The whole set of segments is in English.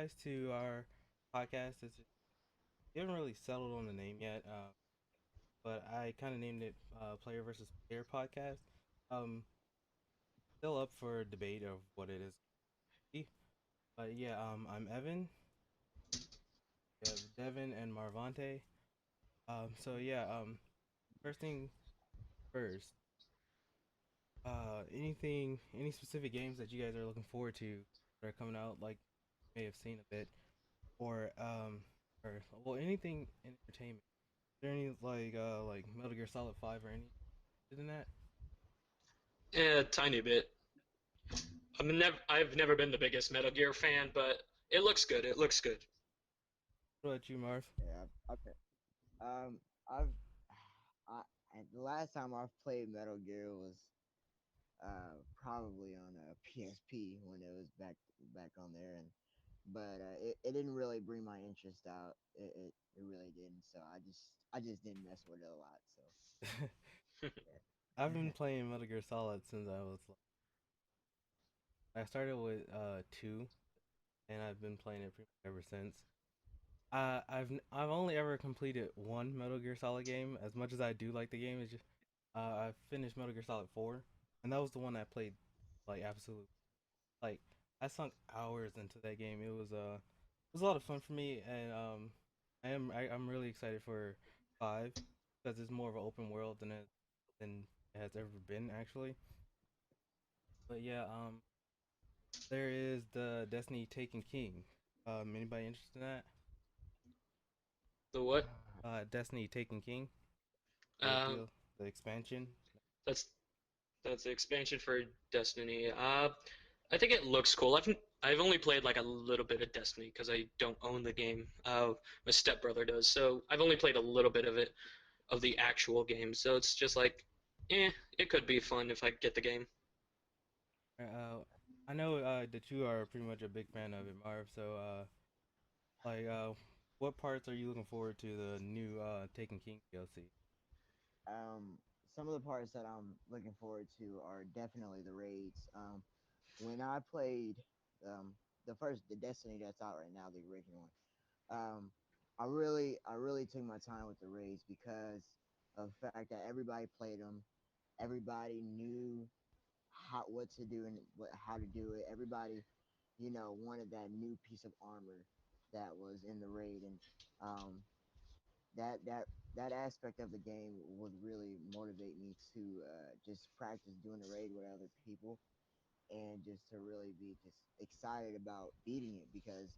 guys to our podcast. We haven't really settled on the name yet, but I kind of named it Player versus Player Podcast. Um, Still up for debate of what it is. But yeah, I'm Evan. We have Devin and Marvante. So yeah, first thing first. Any specific games that you guys are looking forward to that are coming out? Like, you may have seen a bit, or well, anything in entertainment. Is there any like Metal Gear Solid 5 or any than that? Yeah, a tiny bit. I've never been the biggest Metal Gear fan, but it looks good. It looks good. What about you, Marv? Yeah. Okay. I've I and the last time I've played Metal Gear was probably on a PSP when it was back on there, and it didn't really bring my interest out. It really didn't. So I just didn't mess with it a lot. So I've yeah. been playing Metal Gear Solid since I started with two, and I've been playing it pretty much ever since. I've only ever completed one Metal Gear Solid game. As much as I do like the game, it's just I finished Metal Gear Solid 4, and that was the one I played like absolutely like I sunk hours into that game. It was a lot of fun for me, and I'm really excited for 5 because it's more of an open world than it has ever been actually. But yeah, there is the Destiny Taken King. Anybody interested in that? The what? Destiny Taken King, the Um, deal, the expansion. that's that's the expansion for Destiny. I think it looks cool. I've only played like a little bit of Destiny because I don't own the game. My stepbrother does, so I've only played a little bit of it of the actual game. So it's just like, it could be fun if I get the game. Uh, I know that you are pretty much a big fan of it, Marv. So like, what parts are you looking forward to the new Taken King DLC? Um, some of the parts that I'm looking forward to are definitely the raids. When I played um the Destiny that's out right now, the original one. I really took my time with the raids because of the fact that everybody played them, everybody knew what to do and how to do it. Everybody, wanted that new piece of armor that was in the raid, and um, that that that aspect of the game would really motivate me to just practice doing the raid with other people and just to really be just excited about beating it because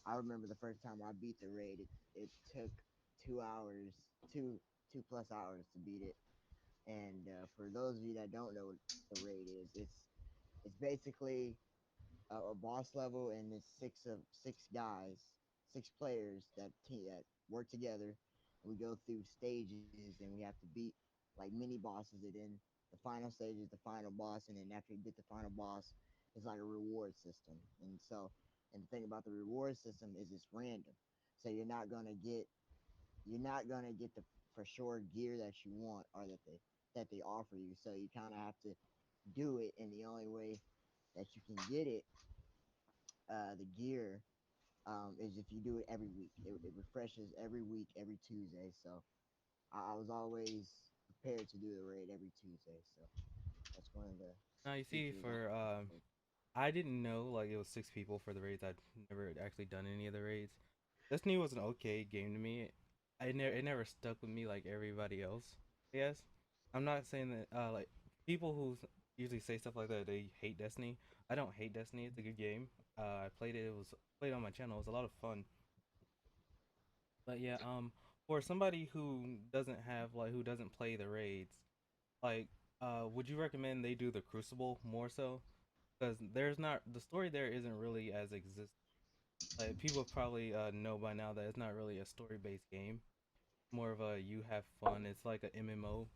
I remember the first time I beat the raid, it took 2 hours, two plus hours to beat it. And for those of you that don't know what the raid is, it's basically a boss level, and it's six guys, six players that work together, and we go through stages, and we have to beat like mini bosses. And then the final stage is the final boss, and then after you get the final boss, it's like a reward system. And the thing about the reward system is it's random, so you're not gonna get the for sure gear that you want or that they offer you. So you kind of have to do it, and the only way that you can get it, the gear, is if you do it every week. It refreshes every week, every Tuesday. So I was always prepared to do the raid every Tuesday. So that's one of the Now you see, features I for I didn't know like it was 6 people for the raids. I'd never actually done any of the raids. Destiny was an okay game to me. It never stuck with me like everybody else. Yes, I'm not saying that like people who usually say stuff like that they hate Destiny. I don't hate Destiny. It's a good game. I played it. It was played on my channel. It was a lot of fun. But yeah, for somebody who doesn't play the raids, like, would you recommend they do the Crucible more so? Because there's not the story there isn't really as exist. Like people probably know by now that it's not really a story based game. More of a you have fun. It's like a MMO.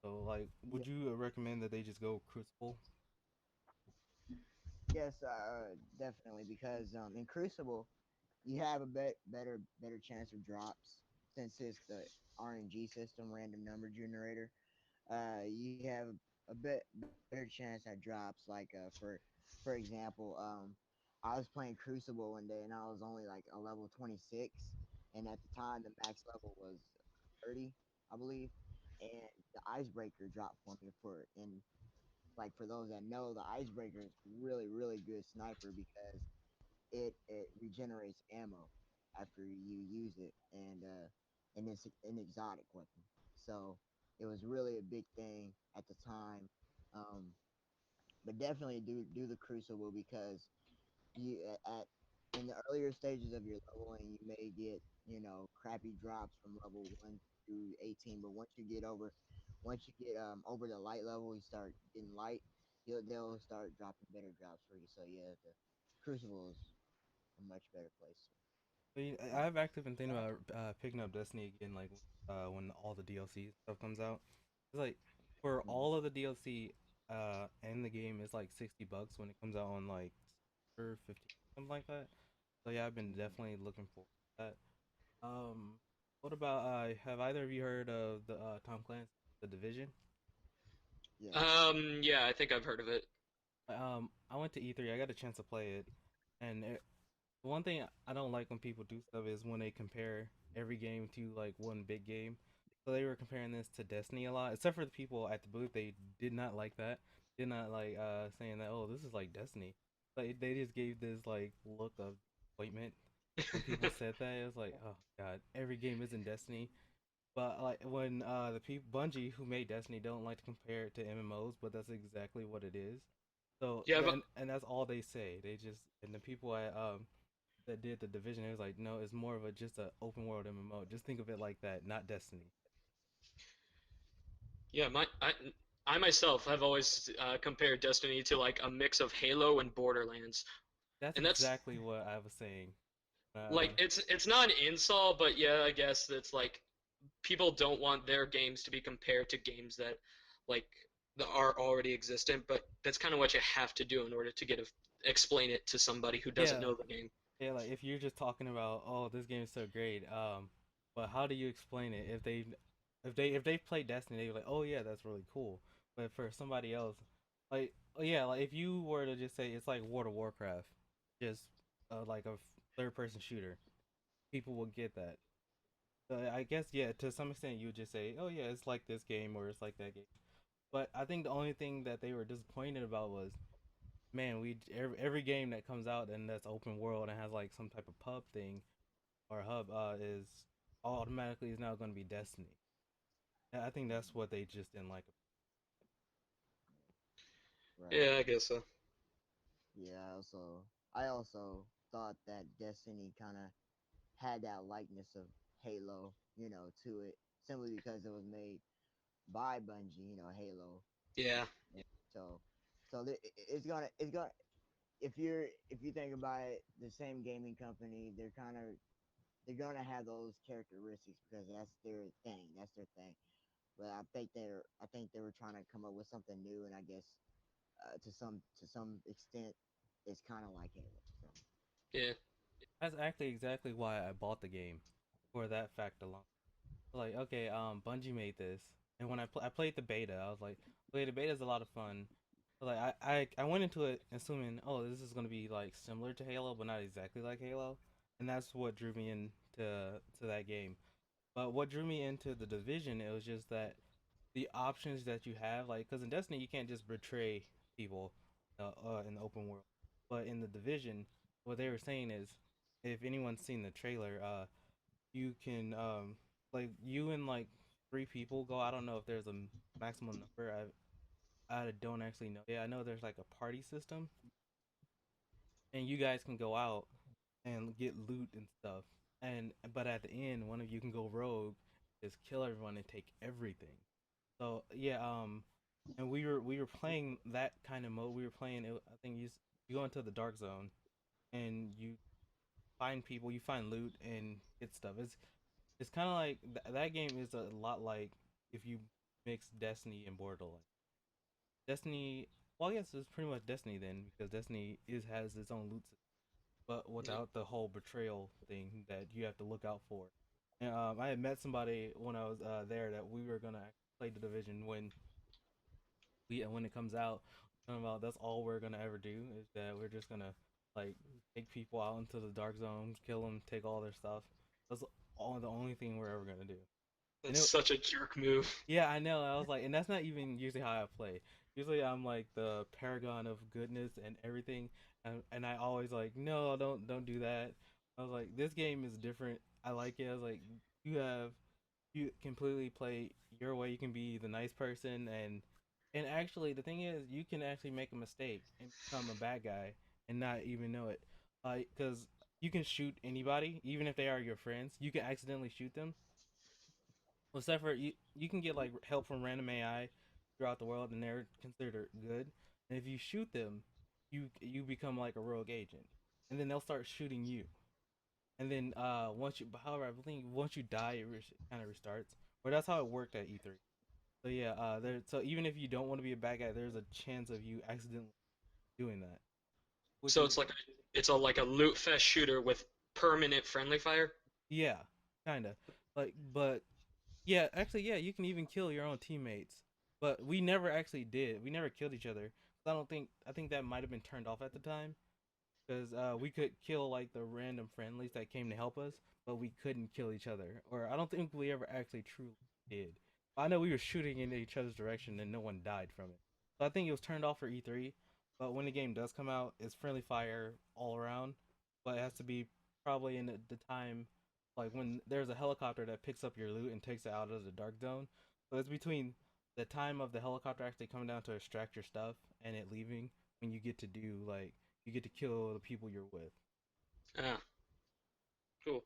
So like, yeah, would you recommend that they just go Crucible? yes, definitely because in Crucible you have a better chance of drops since it's the RNG system, random number generator. You have a better chance at drops. Like for example, I was playing Crucible one day and I was only like a level 26, and at the time the max level was 30, I believe, and the icebreaker dropped for me for and like for those that know, the icebreaker is really good sniper because it regenerates ammo after you use it, and it's an exotic weapon. So it was really a big thing at the time. Um, but definitely do the crucible because you at in the earlier stages of your leveling you may get crappy drops from level 1 through 18, but once you get over the light level, you start getting light, they'll start dropping better drops for you. So yeah, the crucible is a much better place. I mean, I've actually been thinking about picking up Destiny again, like when all the DLC stuff comes out. It's like for Mm, all of the DLC and the game is like $60 when it comes out on like or 15 something like that. So yeah, I've been mm, definitely looking forward to that. What about have either of you heard of the Tom Clancy The Division? yes. Yeah, I think I've heard of it. I went to E3. I got a chance to play it, and the one thing I don't like when people do stuff is when they compare every game to like one big game. So they were comparing this to Destiny a lot, except for the people at the booth. They did not like that. Did not like saying that. Oh, this is like Destiny. Like they just gave this like look of disappointment when people said that. It was like, oh god, every game isn't Destiny. But like when the people Bungie who made Destiny don't like to compare it to MMOs, but that's exactly what it is. So Yeah, but then and that's all they say. They just and the people at that did the division, it was like, no, it's more of a just a open world MMO. Just think of it like that, not Destiny. yeah, I myself have always compared Destiny to like a mix of Halo and Borderlands, That's and that's exactly what I was saying. like it's not an insult, but yeah, I guess that's like people don't want their games to be compared to games that like that are already existent, but that's kind of what you have to do in order to explain it to somebody who doesn't Yeah, know the game. yeah. Like if you're just talking about, oh, this game is so great, but how do you explain it if they play Destiny, they're like, oh yeah, that's really cool. But for somebody else, like, oh yeah, like if you were to just say it's like World of Warcraft, just like a third person shooter, people will get that. I guess yeah, to some extent you would just say, oh yeah, it's like this game or it's like that game. But I think the only thing that they were disappointed about was, man, every game that comes out and that's open world and has like some type of pub thing or hub is automatically is now going to be Destiny. And I think that's what they just didn't like. Right. Yeah, I guess so. Yeah. I also thought that Destiny kind of had that likeness of Halo, to it, simply because it was made by Bungie, Halo. Yeah, And so, it's gonna if you think about it, the same gaming company, they're gonna have those characteristics because that's their thing, that's their thing. But I think they were trying to come up with something new, and I guess to some extent, it's kind of like Halo. So yeah, That's actually exactly why I bought the game, for that fact alone. Like, okay, Bungie made this, and when I played the beta, I was like, okay, the beta is a lot of fun. But like, I went into it assuming, oh, this is gonna be like similar to Halo, but not exactly like Halo, and that's what drew me into to that game. But what drew me into the Division, it was just that the options that you have, like, because in Destiny you can't just betray people in the open world, but in the Division, what they were saying is, if anyone's seen the trailer, you can like you and like three people go. I don't know if there's a maximum number. I don't actually know. Yeah, I know there's like a party system, and you guys can go out and get loot and stuff. And but at the end, one of you can go rogue, just kill everyone and take everything. So yeah, and we were playing that kind of mode. We were playing. I think you go into the dark zone and you find people, you find loot and get stuff. It's kind of like that game is a lot like if you mix Destiny and Borderlands. Destiny, well, I guess it's pretty much Destiny then because Destiny is has its own loot system, but yeah. without the whole betrayal thing that you have to look out for. And I had met somebody when I was there that we were gonna play the division when it comes out. Talking about that's all we're gonna ever do is that we're just gonna like take people out into the dark zone, kill them, take all their stuff. That's all the only thing we're ever gonna do. And That's it, such a jerk move. yeah, I know. I was like, and that's not even usually how I play. Usually, I'm like the paragon of goodness and everything, and I always like, no, don't do that. I was like, this game is different. I like it. I was like, you have you completely play your way. You can be the nice person, and actually, the thing is, you can actually make a mistake and become a bad guy and not even know it. Because you can shoot anybody, even if they are your friends. You can accidentally shoot them, well, except for you can get like help from random AI throughout the world, and they're considered good. And if you shoot them, you become like a rogue agent, and then they'll start shooting you. And then however, I think once you die, kind of restarts. Or that's how it worked at E3. So yeah, so even if you don't want to be a bad guy, there's a chance of you accidentally doing that, which So is it's a like a loot fest shooter with permanent friendly fire. yeah, kind of but yeah, actually, yeah, you can even kill your own teammates. But we never actually did. We never killed each other. I don't think. I think that might have been turned off at the time because we could kill like the random friendlies that came to help us, but we couldn't kill each other. Or I don't think we ever actually truly did. I know we were shooting in each other's direction and no one died from it. So I think it was turned off for E3. But when the game does come out, it's friendly fire all around. But it has to be probably in the time like when there's a helicopter that picks up your loot and takes it out of the dark zone. So it's between the time of the helicopter actually coming down to extract your stuff and it leaving when you get to do like you get to kill the people you're with. Ah, cool.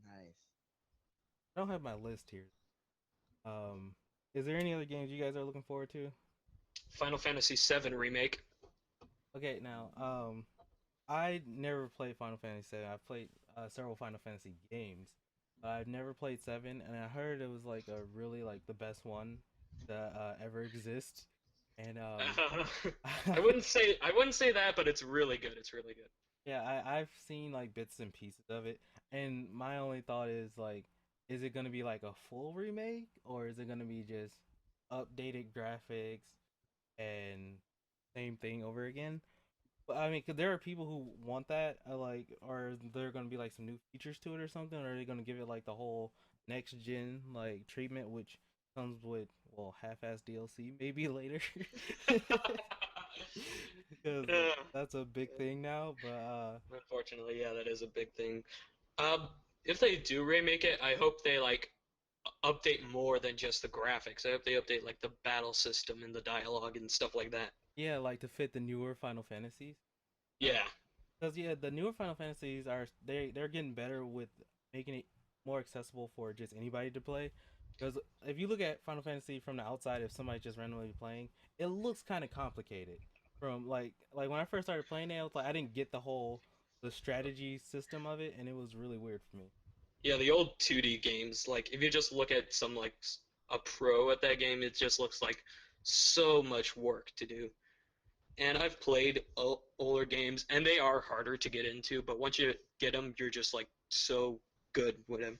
Nice. I don't have my list here. Um, is there any other games you guys are looking forward to? Final Fantasy VII Remake. Okay, now I never played Final Fantasy 7. I've played several Final Fantasy games. I've never played 7, and I heard it was like a really like the best one that ever exists. And I wouldn't say that, but it's really good. It's really good. yeah, I've seen like bits and pieces of it, and my only thought is like, is it gonna be like a full remake or is it gonna be just updated graphics and same thing over again? But I mean, 'cause there are people who want that, like, or there gonna be like some new features to it or something, or are they gonna give it like the whole next gen like treatment, which comes with well half-ass DLC maybe later, because Yeah. that's a big thing now. But Unfortunately, yeah, that is a big thing. Um, if they do remake it, I hope they like update more than just the graphics. I hope they update like the battle system and the dialogue and stuff like that. yeah, like to fit the newer Final Fantasies. Uh, Yeah. Because yeah, the newer Final Fantasies are they're getting better with making it more accessible for just anybody to play. Because if you look at Final Fantasy from the outside, if somebody's just randomly playing, it looks kind of complicated. From like when I first started playing it, I was like I didn't get the strategy system of it, and it was really weird for me. Yeah, the old 2D games, like if you just look at some like a pro at that game, it just looks like so much work to do. And I've played older games, and they are harder to get into, but once you get them, you're just like so good with them.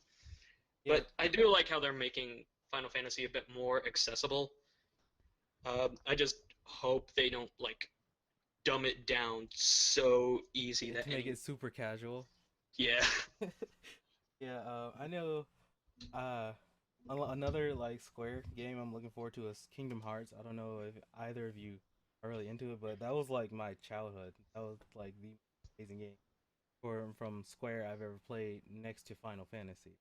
Yeah, But I do like how they're making Final Fantasy a bit more accessible. I just hope they don't like dumb it down so easy yeah, that to make any it super casual. yeah. Yeah, I know. Uh, another like Square game I'm looking forward to is Kingdom Hearts. I don't know if either of you are really into it, but that was like my childhood. That was like the amazing game from Square I've ever played next to Final Fantasy.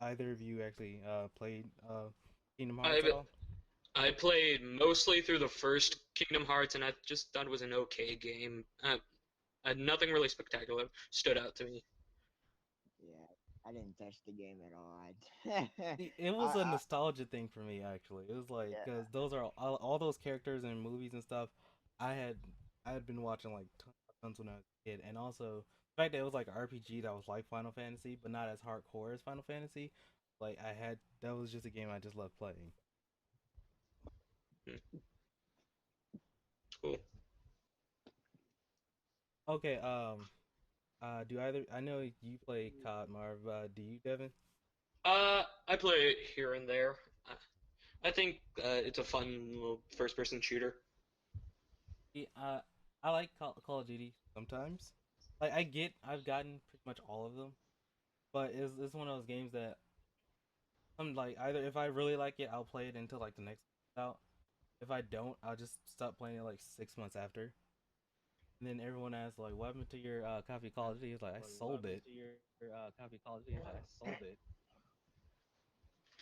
Either of you actually played Kingdom Hearts I've at all? I played mostly through the first Kingdom Hearts, and I just thought it was an okay game. Nothing really spectacular stood out to me. Yeah, I didn't touch the game at all. It was a I nostalgia thing for me actually. It was like yeah. because those are all those characters and movies and stuff. I had I had been watching like tons when I was a kid, and also the fact that it was like an RPG that was like Final Fantasy, but not as hardcore as Final Fantasy. Like I had that was just a game I just loved playing. Hmm, cool. Okay, do either I know you play COD, Marv? Do you, Devin? I play it here and there. Uh, I think it's a fun little first-person shooter. Yeah, I like Call of Duty sometimes. Like I've gotten pretty much all of them, but it's one of those games that I'm like either if I really like it, I'll play it until like the next out. If I don't, I'll just stop playing it like 6 months after. And then everyone asks like, "What happened to your copy of Call of Duty?" It's like I sold it.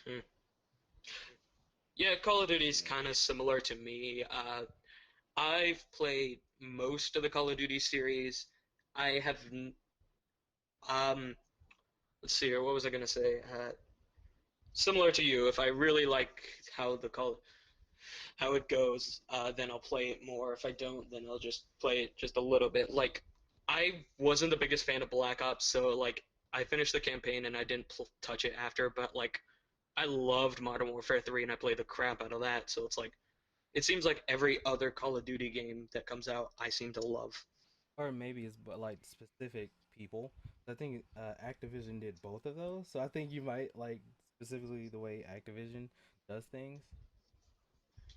Hmm. Yeah, Call of Duty's Yeah. kind of similar to me. I've played most of the Call of Duty series. I have, um, let's see here, what was I gonna say? Similar to you, if I really like how the call how it goes, then I'll play it more. If I don't, then I'll just play it just a little bit. Like, I wasn't the biggest fan of Black Ops, so like I finished the campaign and I didn't touch it after, but like I loved Modern Warfare 3 and I played the crap out of that. So it's like it seems like every other Call of Duty game that comes out, I seem to love. Or maybe it's but like specific people. I think Activision did both of those, so I think you might like specifically the way Activision does things.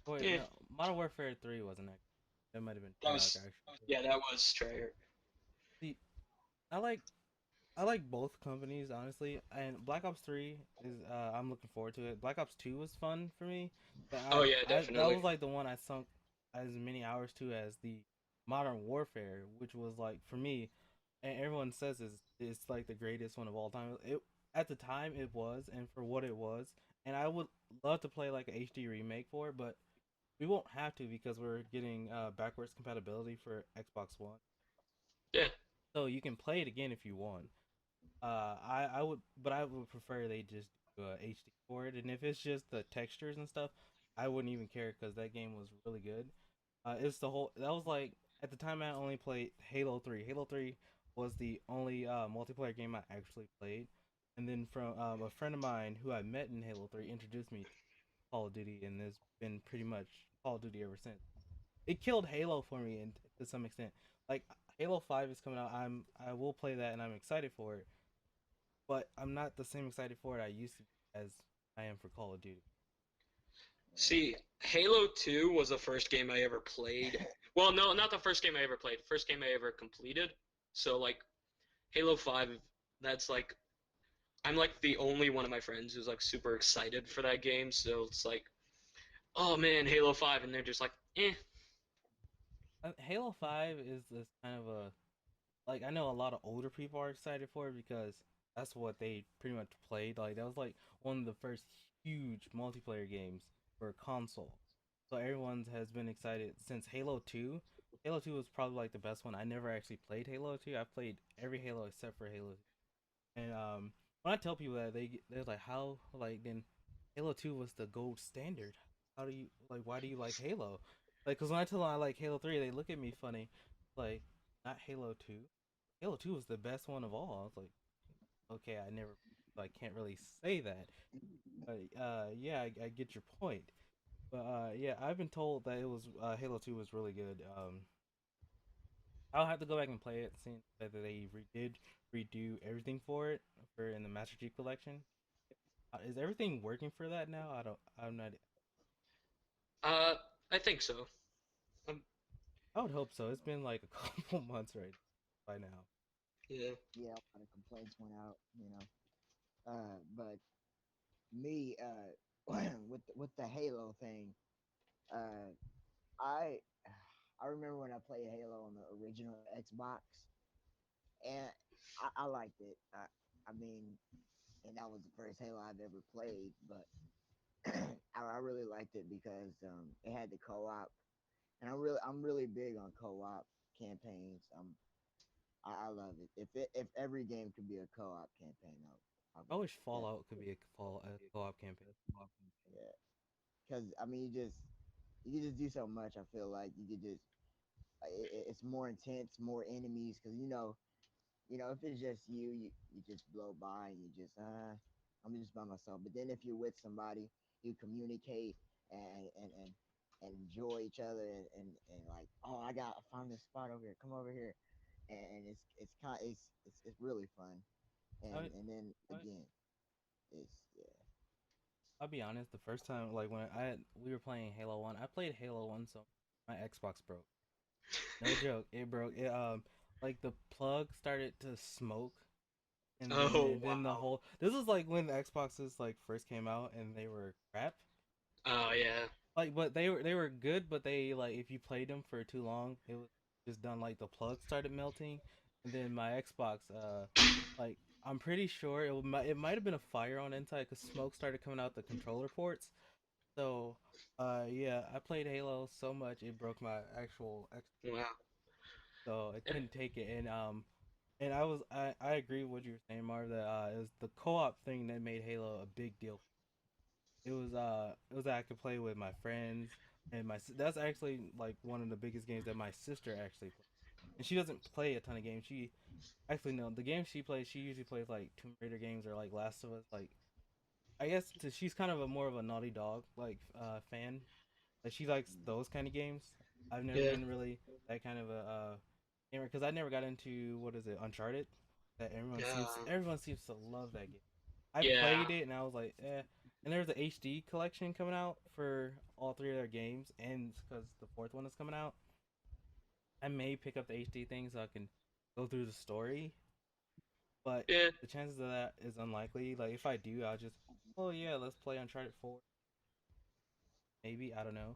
Oh, wait, Yeah, no, Modern Warfare 3 wasn't Activision. That might have been that Treyarch was actually. yeah, that was Strayer. See, I like I like both companies honestly, and Black Ops 3 is I'm looking forward to it. Black Ops 2 was fun for me. That Oh yeah, I that definitely. was like the one I sunk as many hours to as the Modern Warfare, which was like for me, and everyone says it's like the greatest one of all time. It at the time it was, and for what it was, and I would love to play like a HD remake for it, but we won't have to because we're getting backwards compatibility for Xbox One, Yeah. so you can play it again if you want. I would, but I would prefer they just do HD for it. And if it's just the textures and stuff, I wouldn't even care because that game was really good. It's the whole that was like at the time I only played Halo 3. Halo 3 was the only multiplayer game I actually played. And then from a friend of mine who I met in Halo 3 introduced me to Call of Duty, and it's been pretty much Call of Duty ever since. It killed Halo for me, and to some extent, like Halo 5 is coming out. I will play that, and I'm excited for it, but I'm not the same excited for it I used to be as I am for Call of Duty. See, Halo 2 was the first game I ever played. Well, no, not the first game I ever played. First game I ever completed. So like Halo 5, that's like I'm like the only one of my friends who's like super excited for that game. So it's like, oh man, Halo 5, and they're just like, eh. Halo 5 is kind of a like I know a lot of older people are excited for it because that's what they pretty much played. Like that was like one of the first huge multiplayer games for a console. So everyone has been excited since Halo 2. Halo 2 was probably like the best one. I never actually played Halo 2. I played every Halo except for Halo. And when I tell people that they're like, how like then Halo 2 was the gold standard. How do you like? Why do you like Halo? Like, cause when I tell them I like Halo 3, they look at me funny. Like, not Halo 2. Halo 2 was the best one of all. I was like, okay, I never like can't really say that. But yeah, I get your point. But yeah, I've been told that it was Halo 2 was really good. I'll have to go back and play it, seeing that they did redo everything for it for in the Master Chief Collection. Is everything working for that now? I don't. I'm not. Uh, I think so. Um, I would hope so. It's been like a couple months right by now. yeah. Yeah, a lot of complaints went out, you know. But me, with the Halo thing, uh, I I remember when I played Halo on the original Xbox, and I liked it. I mean, and that was the first Halo I've ever played, but I really liked it because it had the co-op, and I'm really big on co-op campaigns. I love it. If every game could be a co-op campaign, I I would wish Fallout could definitely. be a co-op campaign. Yeah, because I mean, you can just do so much. I feel like you could just it's more intense, more enemies. Because if it's just you just blow by and you just I'm just by myself. But then if you're with somebody, you communicate and enjoy each other and like, oh, I found this spot over here. Come over here, and it's kind it's really fun. I And then again, it's yeah. I'll be honest. The first time, like when we were playing Halo 1, I played Halo 1, so my Xbox broke. No joke, it broke. It like the plug started to smoke, Oh and then the wow. whole. This was like when the Xboxes like first came out and they were crap. Oh yeah. Like, but they were good, but they like if you played them for too long, it was just done. Like the plug started melting, and then my Xbox, like I'm pretty sure it might have been a fire on inside because smoke started coming out the controller ports. So, yeah, I played Halo so much it broke my actual Xbox, Wow. so I couldn't take it. And I agree with what you were saying, Marv, that it was the co-op thing that made Halo a big deal. It was that I could play with my friends and that's actually like one of the biggest games that my sister actually plays. And she doesn't play a ton of games. She actually no, the games she plays, she usually plays like Tomb Raider games or like Last of Us. Like I guess she's kind of a more of a Naughty Dog like fan. Like she likes those kind of games. I've never Yeah. been really that kind of a gamer because I never got into what is it Uncharted. That Yeah. everyone seems to love that game. I Yeah. played it and I was like, eh. And there's an HD collection coming out for all three of their games, and because the fourth one is coming out, I may pick up the HD thing so I can go through the story. But Yeah. the chances of that is unlikely. Like if I do, I'll just, oh yeah, let's play Uncharted 4. Maybe I don't know.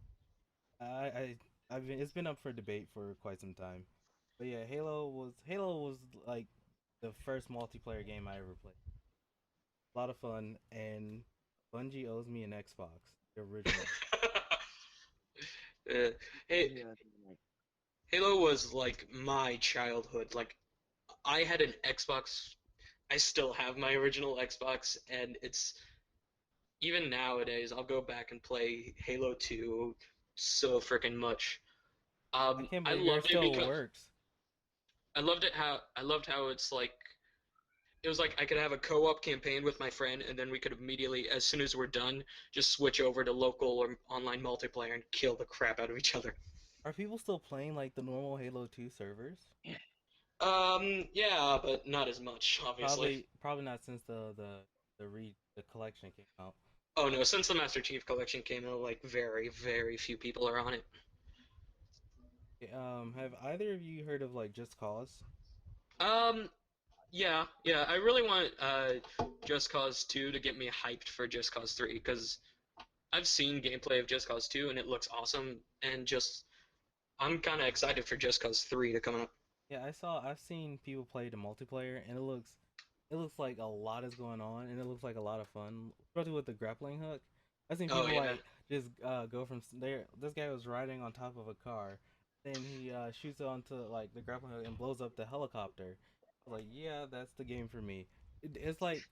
I've been it's been up for debate for quite some time. But yeah, Halo was like the first multiplayer game I ever played. A lot of fun, and Bungie owes me an Xbox, the original. uh, hey, Yeah, like, Halo was like my childhood. Like I had an Xbox. I still have my original Xbox, and it's even nowadays. I'll go back and play Halo 2 so freaking much. I can't I believe yours loved it still because works. I loved how it's like it was like I could have a co-op campaign with my friend, and then we could immediately, as soon as we're done, just switch over to local or online multiplayer and kill the crap out of each other. Are people still playing like the normal Halo 2 servers? Yeah, but not as much, obviously. Probably not since the collection came out. Oh no, since the Master Chief Collection came out, like very, very few people are on it. Okay, have either of you heard of like Just Cause? Um, yeah, yeah, I really want Just Cause 2 to get me hyped for Just Cause 3 because I've seen gameplay of Just Cause 2 and it looks awesome and just I'm kind of excited for Just Cause 3 to come out. Yeah, I've seen people play the multiplayer, and it looks like a lot is going on, and it looks like a lot of fun, especially with the grappling hook. I've seen Oh people yeah. like just go from there. This guy was riding on top of a car, then he shoots onto like the grappling hook and blows up the helicopter. I was like, yeah, that's the game for me. It's like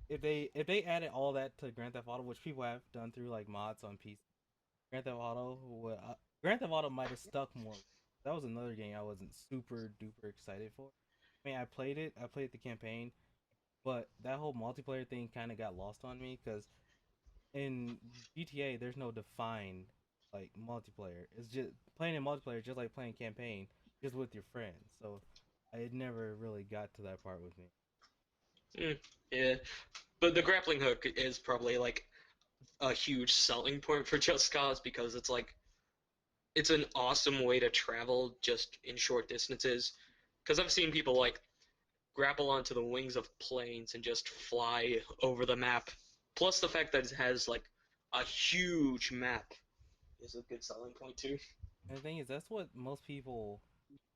if they added all that to Grand Theft Auto, which people have done through like mods on PC, Grand Theft Auto might have stuck more. That was another game I wasn't super duper excited for. I mean, I played it. I played the campaign, but that whole multiplayer thing kind of got lost on me because in GTA there's no defined like multiplayer. It's just playing in multiplayer, just like playing campaign, just with your friends. So I never really got to that part with me. Mm, yeah. But the grappling hook is probably like a huge selling point for Just Cause because it's like it's an awesome way to travel just in short distances. Because I've seen people like grapple onto the wings of planes and just fly over the map. Plus the fact that it has like a huge map is a good selling point too. And the thing is, that's what most people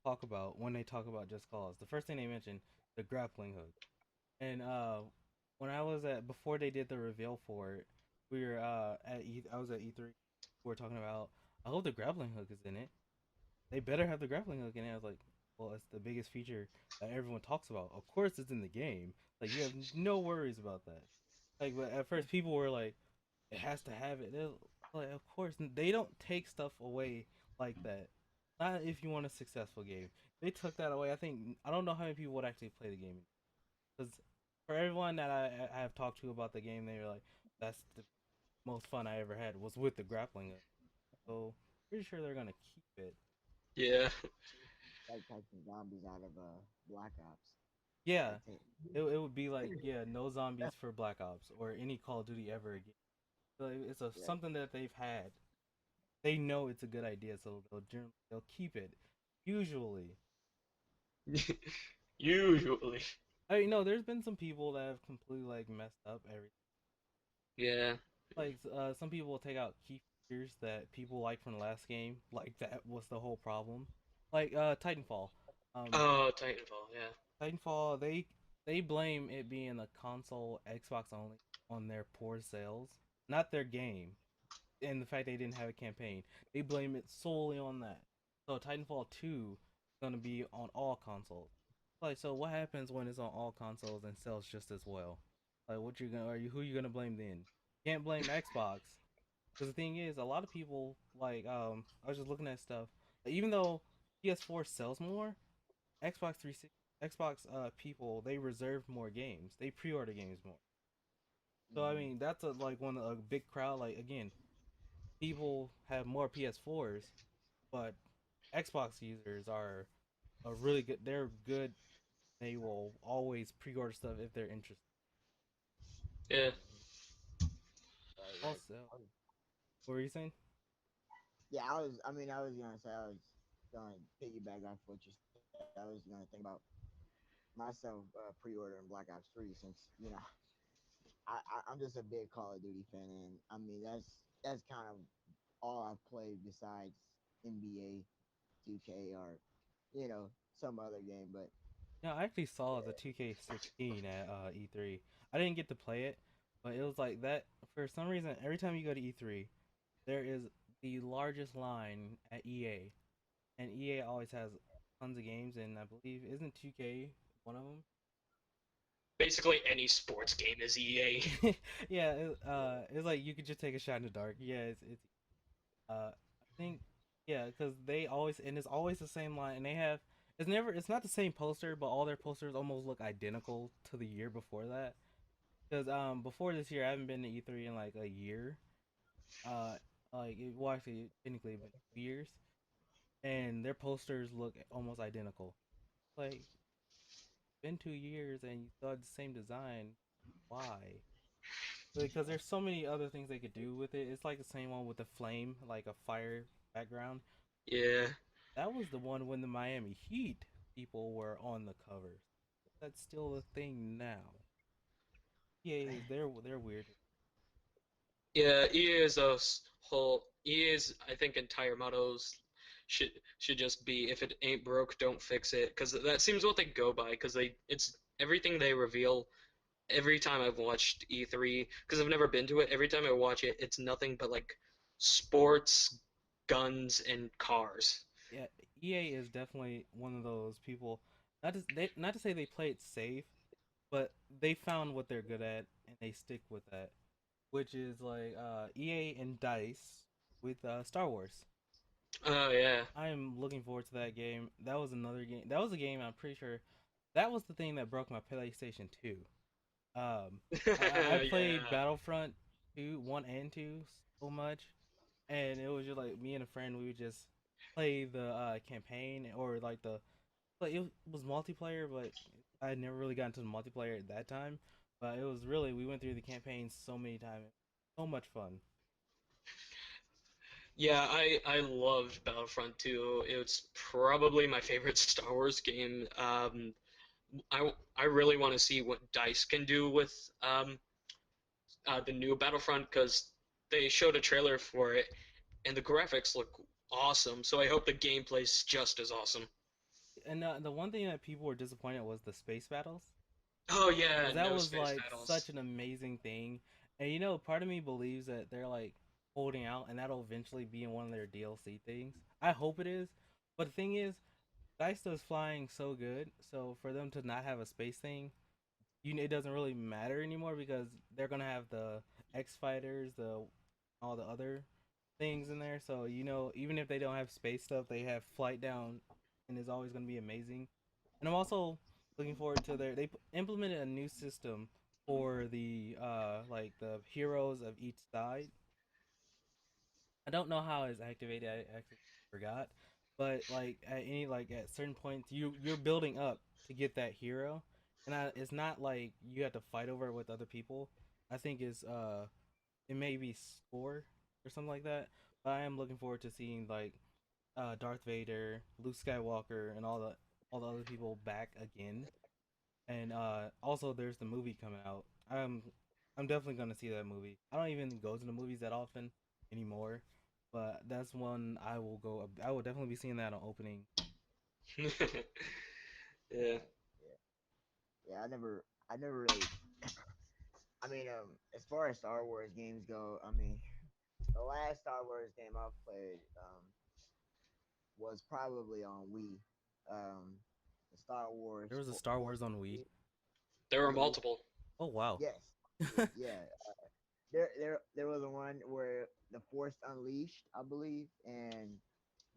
talk about when they talk about Just Cause. The first thing they mention, the grappling hook. And when I was at before they did the reveal for it, we were I was at E3. We were talking about. I hope the grappling hook is in it. They better have the grappling hook in it. I was like, well, it's the biggest feature that everyone talks about. Of course, it's in the game. Like you have no worries about that. Like, but at first people were like, it has to have it. They're like, of course, they don't take stuff away like that. Not if you want a successful game. They took that away. I don't know how many people would actually play the game because for everyone that I have talked to about the game, they were like, "That's the most fun I ever had was with the grappling hook." So pretty sure they're gonna keep it. Yeah. like taking zombies out of Black Ops. Yeah, Like take, it would be like yeah, no zombies for Black Ops or any Call of Duty ever again. So it's yeah, something that they've had. They know it's a good idea, so they'll keep it. Usually, Usually. I mean, no, there's been some people that have completely like messed up everything. Yeah. Like some people will take out key features that people like from the last game. Like that was the whole problem. Like Titanfall. Um, Oh, Titanfall, yeah. Titanfall, they blame it being a console Xbox only on their poor sales, not their game, and the fact they didn't have a campaign. They blame it solely on that. So Titanfall 2 is gonna be on all consoles. Like, so what happens when it's on all consoles and sells just as well? Like, what you gonna are you who you gonna blame then? Can't blame Xbox because the thing is, a lot of people like I was just looking at stuff. Even though PS4 sells more, Xbox 360, Xbox people they reserve more games. They pre-order games more. So I Mm, mean that's a like one a big crowd. Like again, people have more PS4s, but Xbox users are a really good. They're good. They will always pre-order stuff if they're interested. Yeah. right. Also, what were you saying? Yeah, I was. I mean, I was gonna say I was gonna piggyback off what you said. I was gonna think about myself pre-ordering Black Ops 3 since I'm just a big Call of Duty fan, and I mean that's kind of all I've played besides NBA 2K or some other game. But Yeah, I actually saw the yeah, 2K16 at E3. I didn't get to play it, but it was like that for some reason. Every time you go to E3, there is the largest line at EA, and EA always has tons of games. And I believe isn't 2K one of Basically, any sports game is EA. them? Yeah, it's like you could just take a shot in the dark. Yeah, it's I think yeah, because they always and it's always the same line, and they have it's not the same poster, but all their posters almost look identical to the year before that. Because before this year, I haven't been to E3 in like a year. Uh, like well, actually, technically, but 2 years, and their posters look almost identical. Like, been 2 years and you still have the same design. Why? Because there's so many other things they could do with it. It's like the same one with the flame, like a fire background. Yeah. That was the one when the Miami Heat people were on the covers. That's still a thing now. Yeah, they're weird. Yeah, EA's I think entire mottos should just be if it ain't broke, don't fix it, because that seems what they go by. Because it's everything they reveal every time I've watched E3, because I've never been to it. Every time I watch it, it's nothing but like sports, guns, and cars. Yeah, EA is definitely one of those people. Not to say they play it safe, but they found what they're good at and they stick with that. Which is like EA and Dice with Star Wars. Oh yeah. I am looking forward to that game. That was another game. That was a game I'm pretty sure that was the thing that broke my PlayStation 2. Um, I played Yeah. Battlefront 2, 1 and 2 so much, and it was just like me and a friend. We would just play the campaign or like the like it was multiplayer, but I had never really gotten to the multiplayer at that time. But it was really we went through the campaign so many times, so much fun. Yeah, I loved Battlefront 2. It's probably my favorite Star Wars game. I really want to see what Dice can do with the new Battlefront because they showed a trailer for it and the graphics look awesome. So I hope the gameplay's just as awesome. And the one thing that people were disappointed was the space battles, Oh yeah, because that no was space like battles. such an amazing thing. And part of me believes that they're like holding out, and that'll eventually be in one of their DLC things. I hope it is. But the thing is, Dice is flying so good, so for them to not have a space thing, it doesn't really matter anymore because they're gonna have the X fighters, the all the other things in there. So even if they don't have space stuff, they have flight down, and is always gonna be amazing. And I'm also looking forward to they implemented a new system for the like the heroes of each side. I don't know how it's activated. I actually forgot, but like at certain points, you're building up to get that hero, and it's not like you have to fight over it with other people. I think it may be score or something like that. But I am looking forward to seeing like Darth Vader, Luke Skywalker, and all the other people back again. And also there's the movie coming out. I'm definitely gonna see that movie. I don't even go to the movies that often anymore, but that's one I will go. I will definitely be seeing that on opening. Yeah. Yeah, yeah. I never really. I mean, as far as Star Wars games go, I mean, the last Star Wars game I played was probably on Wii. Um, the Star Wars There was a Star Force Wars on Wii. Unleashed, There were Unleashed. multiple. Oh wow. Yes, yeah. There was a one where the Force Unleashed, I believe, and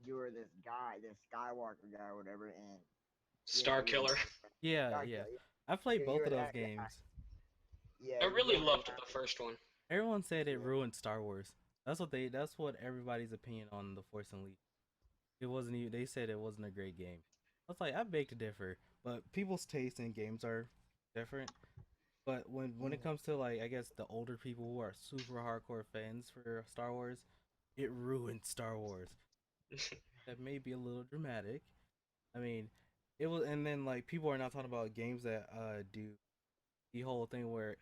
you were this guy, this Skywalker guy or whatever, and yeah, Star you were Killer. going around. Yeah, Star yeah. Killer, I played you both were of those that guy. games. Yeah, I you really going loved around. the first one. Everyone said it Yeah. ruined Star Wars. That's what everybody's opinion on the Force Unleashed. It wasn't even. They said it wasn't a great game. I was like, I beg to differ, but people's taste in games are different. But when it Mhm. comes to like, I guess the older people who are super hardcore fans for Star Wars, it ruined Star Wars. That may be a little dramatic. I mean, it was, and then like people are not talking about games that do the whole thing where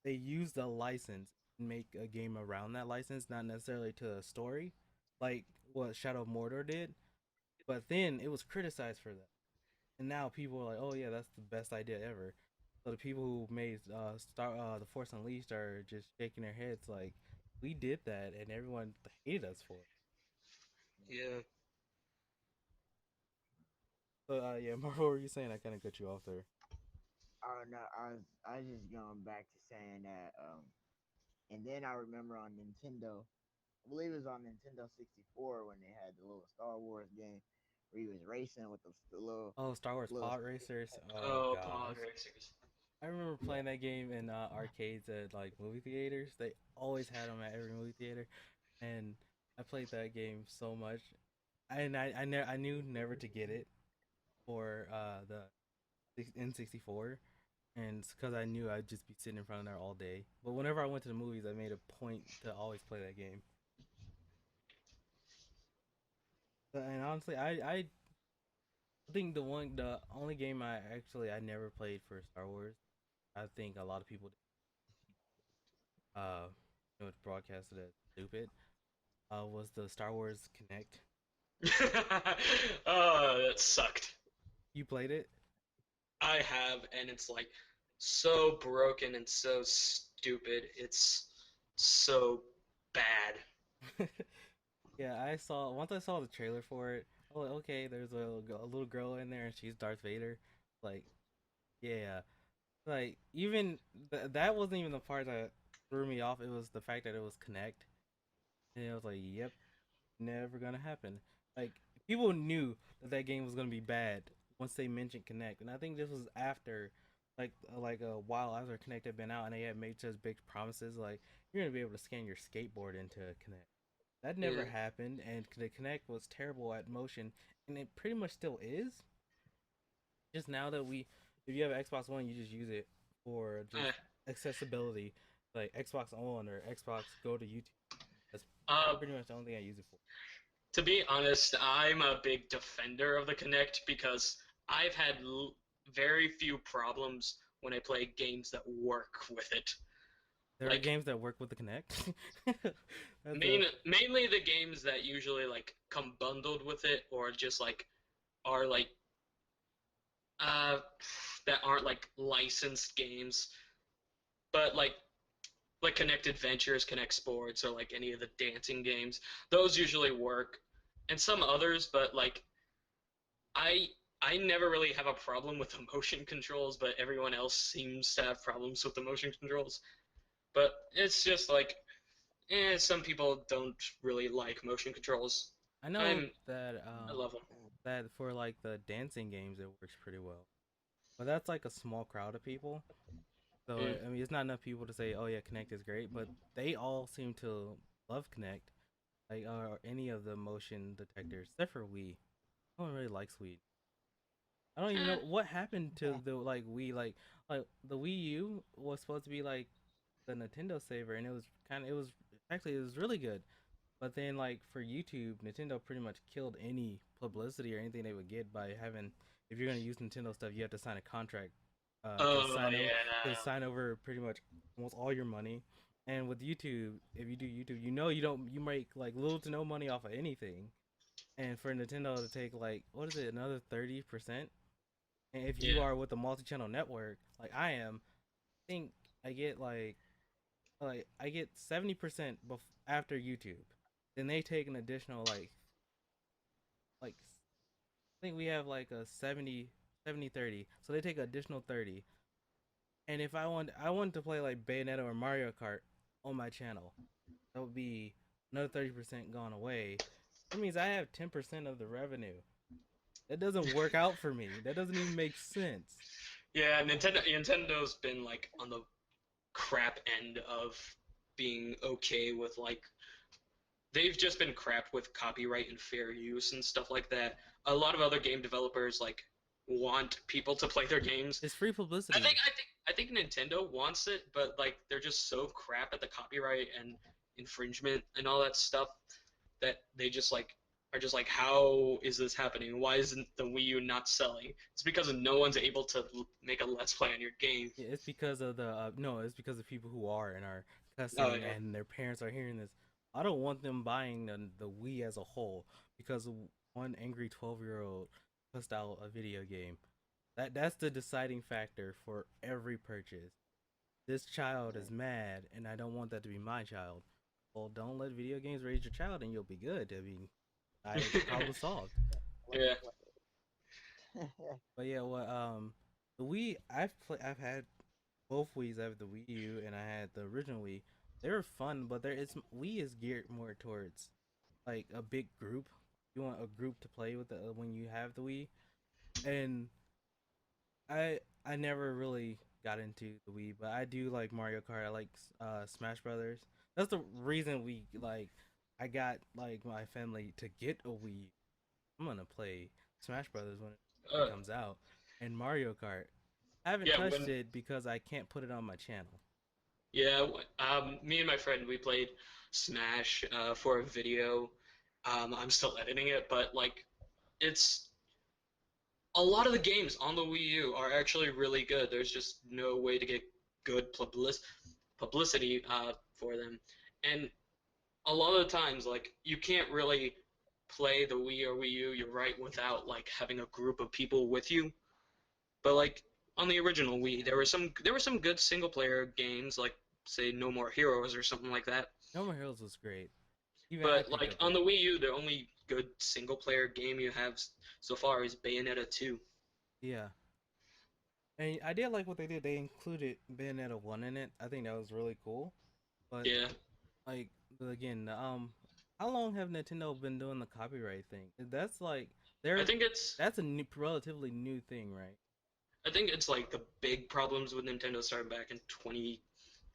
they use the license and make a game around that license, not necessarily to a story, like what Shadow of Mordor did. But then it was criticized for that, and now people are like, "Oh yeah, that's the best idea ever." So the people who made the Force Unleashed are just shaking their heads like, "We did that, and everyone hated us for it." Yeah. So yeah, Marvel, what were you saying? I kind of cut you off there. Oh no, I was just going back to saying that. And then I remember on Nintendo, I believe it was on Nintendo 64 when they had the little Star Wars game where he was racing with the Oh, Star Wars little Pod Racers. Oh Oh, Pod gosh. Racers. I remember yeah. playing that game in arcades at like movie theaters. They always had them at every movie theater, and I played that game so much. And I knew never to get it for the N64, and because I knew I'd just be sitting in front of there all day. But whenever I went to the movies, I made a point to always play that game. And honestly, I think the only game I never played for Star Wars. I think a lot of people uh it's broadcasted as stupid. Was the Star Wars Connect. Oh, that sucked. You played it? I have, and it's like so broken and so stupid. It's so bad. Yeah, I saw the trailer for it. I was like, okay, there's a little girl in there and she's Darth Vader. Like, yeah, like even that wasn't even the part that threw me off. It was the fact that it was Connect, and it was like, yep, never gonna happen. Like people knew that that game was gonna be bad once they mentioned Connect, and I think this was after, like a while after Connect had been out, and they had made such big promises, like you're gonna be able to scan your skateboard into Connect. That never Yeah. happened, and the Connect was terrible at motion, and it pretty much still is. Just now that if you have an Xbox One, you just use it for just Eh. accessibility, like Xbox On or Xbox Go to YouTube. That's Uh, pretty much the only thing I use it for. to be honest, I'm a big defender of the Kinect because I've had very few problems when I play games that work with it. There are Like games that work with the Kinect. That's mainly the games that usually like come bundled with it or just like are like uh that aren't like licensed games, but like Connect Adventures, Connect Sports, or like any of the dancing games. Those usually work, and some others, but like I I never really have a problem with the motion controls, but everyone else seems to have problems with the motion controls. But it's just like, some people don't really like motion controls. I know I'm that I love them. for like the dancing games it works pretty well, but that's like a small crowd of people. So Mm. I mean, it's not enough people to say, "Oh yeah, Connect is great," but they all seem to love Connect, like or any of the motion detectors, except for Wii. No one really likes Wii. I don't even know Eh, what happened to the like Wii. Like the Wii U was supposed to be like the Nintendo saver, and it was actually it was really good. But then, like for YouTube, Nintendo pretty much killed any publicity or anything they would get by having. If you're gonna use Nintendo stuff, you have to sign a contract Oh yeah. to sign over pretty much almost all your money. And with YouTube, if you do YouTube, you know you make like little to no money off of anything. And for Nintendo to take like what is it another 30%? And if you Yeah. are with a multi-channel network like I am, I think I get like I get 70% after YouTube. Then they take an additional like I think we have like a 70-30. So they take an additional 30. And if I want to play like Bayonetta or Mario Kart on my channel, that would be another 30% gone away. That means I have 10% of the revenue. That doesn't work out for me. That doesn't even make sense. Yeah, Nintendo's been like on the crap end of being okay with like they've just been crapped with copyright and fair use and stuff like that. A lot of other game developers like want people to play their games. It's free I think publicity. I think I think Nintendo wants it, but like they're just so crap at the copyright and infringement and all that stuff that they just like are just like, how is this happening? Why isn't the Wii U not selling? It's because no one's able to make a Let's Play on your game. Yeah, it's because of the no, it's because of people who are and are Oh cussing yeah. and their parents are hearing this. I don't want them buying the Wii as a whole because one angry 12-year-old cussed out a video game. That's the deciding factor for every purchase. This child is mad and I don't want that to be my child. Well, don't let video games raise your child and you'll be good. I mean, I problem solved. Let them Yeah. play. But yeah, the Wii I've had both Wii's. I have the Wii U and I had the original Wii. They were fun, but there is Wii is geared more towards like a big group. You want a group to play with when you have the Wii, and I never really got into the Wii, but I do like Mario Kart. I like Smash Brothers. That's the reason we like. I got like my family to get a Wii. I'm gonna play Smash Brothers when it Uh, comes out, and Mario Kart. I haven't yeah. touched When it because I can't put it on my channel. Yeah, me and my friend we played Smash for a video. I'm still editing it, but like it's a lot of the games on the Wii U are actually really good. There's just no way to get good publicity for them, and a lot of the times like you can't really play the Wii or Wii U. You're right without like having a group of people with you. But like on the original Wii, there were some good single player games like say No More Heroes or something like that. No More Heroes was great. Even I But picked like up on it. the Wii U, the only good single player game you have so far is Bayonetta 2. Yeah, and I did like what they did. They included Bayonetta 1 in it. I think that was really cool. But Yeah, like again, how long have Nintendo been doing the copyright thing? That's like I they're think it's that's a relatively new thing, right? I think it's like the big problems with Nintendo started back in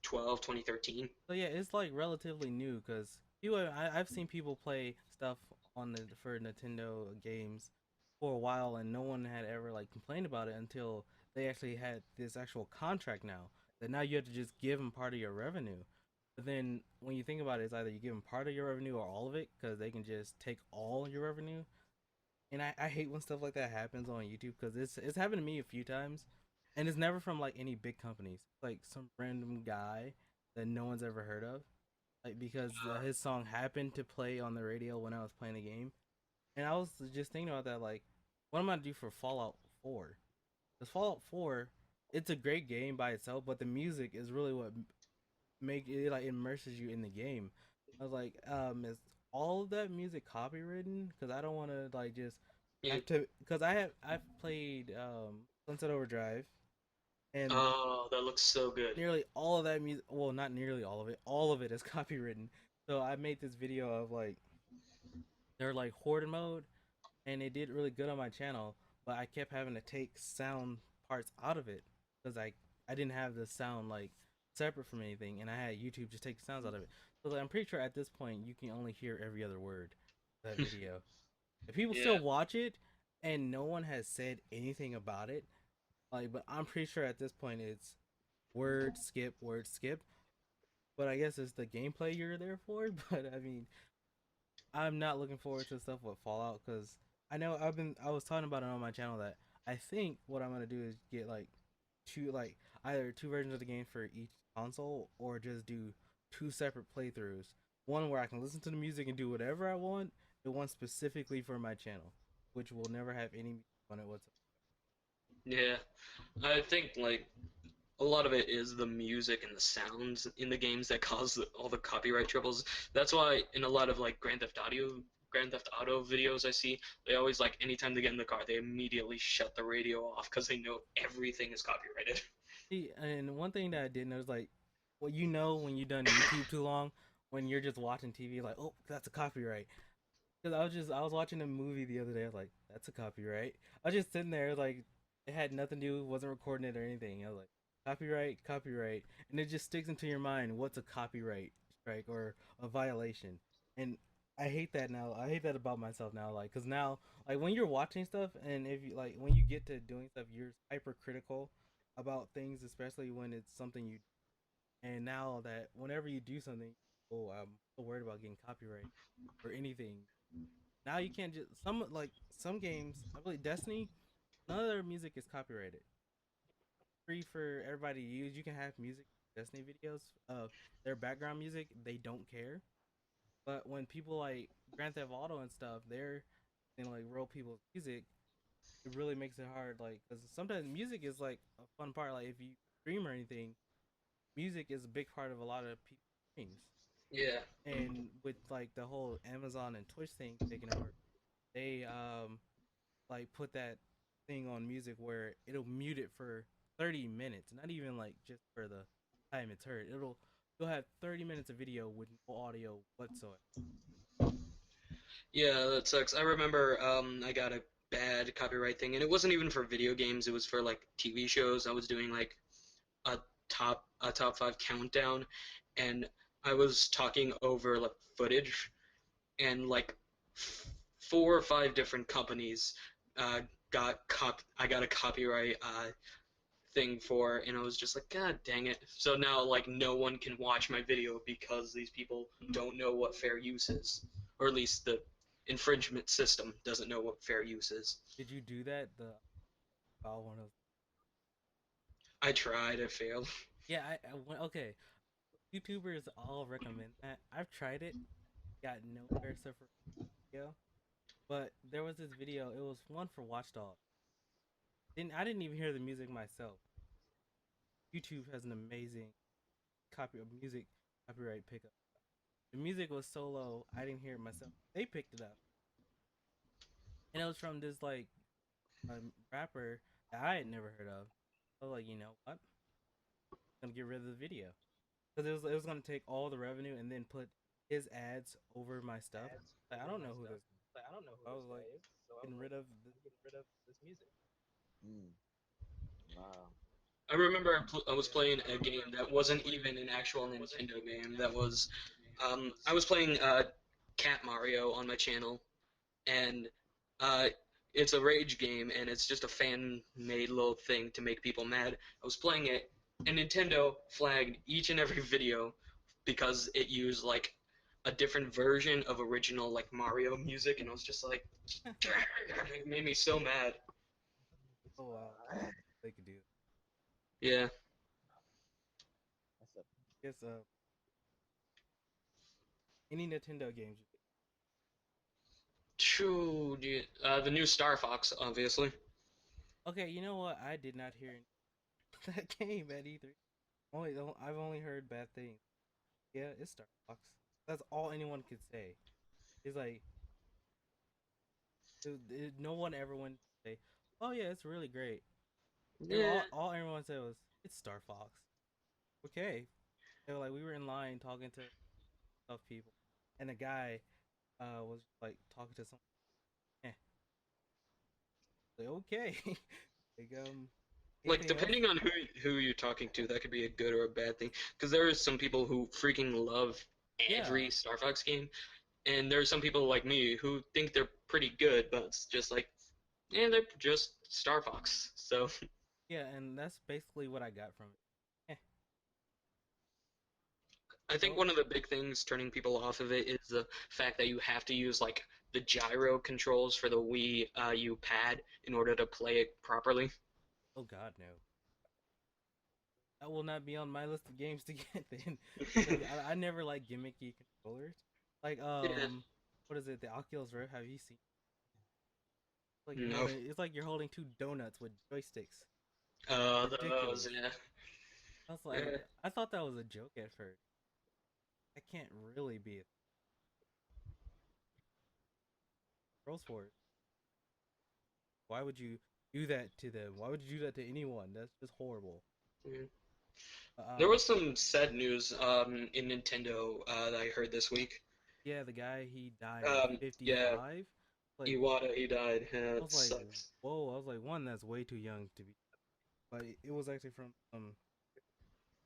2012, 2013. So yeah, it's like relatively new because I've seen people play stuff on the for Nintendo games for a while, and no one had ever like complained about it until they actually had this actual contract now. That now you have to just give them part of your revenue. But then when you think about it, it's either you give them part of your revenue or all of it because they can just take all your revenue. And I hate when stuff like that happens on YouTube because it's happened to me a few times, and it's never from like any big companies. It's like some random guy that no one's ever heard of, like because his song happened to play on the radio when I was playing the game, and I was just thinking about that. Like, what am I gonna do for Fallout 4? Because Fallout 4, it's a great game by itself, but the music is really what make it like immerses you in the game. I was like, is all of that music copywritten? Because I don't want to like just Yeah. have to. Because I've played Sunset Overdrive, and Oh, that looks so good. nearly all of that music. Well, not nearly all of it. All of it is copywritten. So I made this video of like they're like horde mode, and it did really good on my channel. But I kept having to take sound parts out of it because I didn't have the sound like separate from anything, and I had YouTube just take sounds out of it. So like, I'm pretty sure at this point you can only hear every other word of that video. If people Yeah. still watch it and no one has said anything about it, like, but I'm pretty sure at this point it's word skip, word skip. But I guess it's the gameplay you're there for. But I mean, I'm not looking forward to stuff with Fallout because I was talking about it on my channel that I think what I'm gonna do is get like two like either two versions of the game for each console or just do two separate playthroughs. One where I can listen to the music and do whatever I want, and one specifically for my channel, which will never have any music on it whatsoever. Yeah, I think like a lot of it is the music and the sounds in the games that cause all the copyright troubles. That's why in a lot of like Grand Theft Auto videos I see, they always like anytime they get in the car, they immediately shut the radio off because they know everything is copyrighted. See, and one thing that I did notice, like, well, you know, when you done YouTube too long, when you're just watching TV, like, oh, that's a copyright. Because I was watching a movie the other day. I was like, that's a copyright. I was just sitting there like it had nothing to do, wasn't recording it or anything. I was like, copyright, copyright, and it just sticks into your mind. What's a copyright strike or a violation? And I hate that now. I hate that about myself now. Like, cause now, like when you're watching stuff, and if you like when you get to doing stuff, you're hypercritical about things, especially when it's something you. And now that whenever you do something, oh, I'm so worried about getting copyright or anything. Now you can't just some games. I believe Destiny. None of their music is copyrighted. Free for everybody to use. You can have music Destiny videos. Their background music they don't care. But when people like Grand Theft Auto and stuff, they're like real people's music. It really makes it hard. Like because sometimes music is like a fun part. Like if you stream or anything, music is a big part of a lot of people's streams. Yeah. And with like the whole Amazon and Twitch thing taking over, they like put that thing on music where it'll mute it for 30 minutes, not even like just for the time it's heard. You'll have 30 minutes of video with no audio whatsoever. Yeah, that sucks. I remember I got a bad copyright thing, and it wasn't even for video games. It was for like TV shows. I was doing like a top five countdown, and I was talking over like footage, and like four or five different companies uh, I got a copyright thing for, and I was just like, God dang it! So now like no one can watch my video because these people don't know what fair use is, or at least the infringement system doesn't know what fair use is. Did you do that? The file one of I tried, I failed. yeah, okay. YouTubers all recommend that. I've tried it, got nowhere except for video. But there was this video. It was one for Watchdog. I didn't even hear the music myself. YouTube has an amazing copy of music copyright pickup. The music was so low, I didn't hear it myself. They picked it up, and it was from this like rapper that I had never heard of. I was like, you know what? I'm gonna get rid of the video because it was gonna take all the revenue and then put his ads over my stuff. Like, I don't know who this. I was like getting rid of this music. Mm, wow. I remember I was playing a game that wasn't even an actual Nintendo game. That was I was playing Cat Mario on my channel, and uh, it's a rage game, and it's just a fan-made little thing to make people mad. I was playing it, and Nintendo flagged each and every video because it used like a different version of original like Mario music, and I was just like, it made me so mad. Oh wow, they could do it. Yeah. That's a I guess any Nintendo games. True, dude. The new Star Fox, obviously. Okay, you know what? I did not hear that game at E3. I've only heard bad things. Yeah, it's Star Fox. That's all anyone could say. It's like no one ever went to say, "Oh yeah, it's really great." Yeah. All everyone said was, "It's Star Fox." Okay, they were like we were in line talking to tough people, and a guy was like talking to someone. Eh, like okay, like Like anything else? depending on who you're talking to, that could be a good or a bad thing. Because there are some people who freaking love every Yeah, Star Fox game, and there are some people like me who think they're pretty good, but it's just like, yeah, they're just Star Fox. So yeah, and that's basically what I got from it. Eh, I think Oh, one of the big things turning people off of it is the fact that you have to use like the gyro controls for the Wii U pad in order to play it properly. oh God, no. That will not be on my list of games to get then. Like I never like gimmicky controllers. Like Yeah. what is it? The Oculus Rift. Have you seen? Like you're No. holding. It's like you're holding two donuts with joysticks. Those, Ridiculous. yeah. I was like, Yeah. I thought that was a joke at first. That can't really be a girls sport. Why would you do that to them? Why would you do that to anyone? That's just horrible. Yeah. There Uh, was some sad news in Nintendo that I heard this week. yeah, the guy he died at Yeah, 55. Like Iwata, he died. Yeah, I it was like, sucks. whoa. I was like, one, that's way too young to be. But it was actually from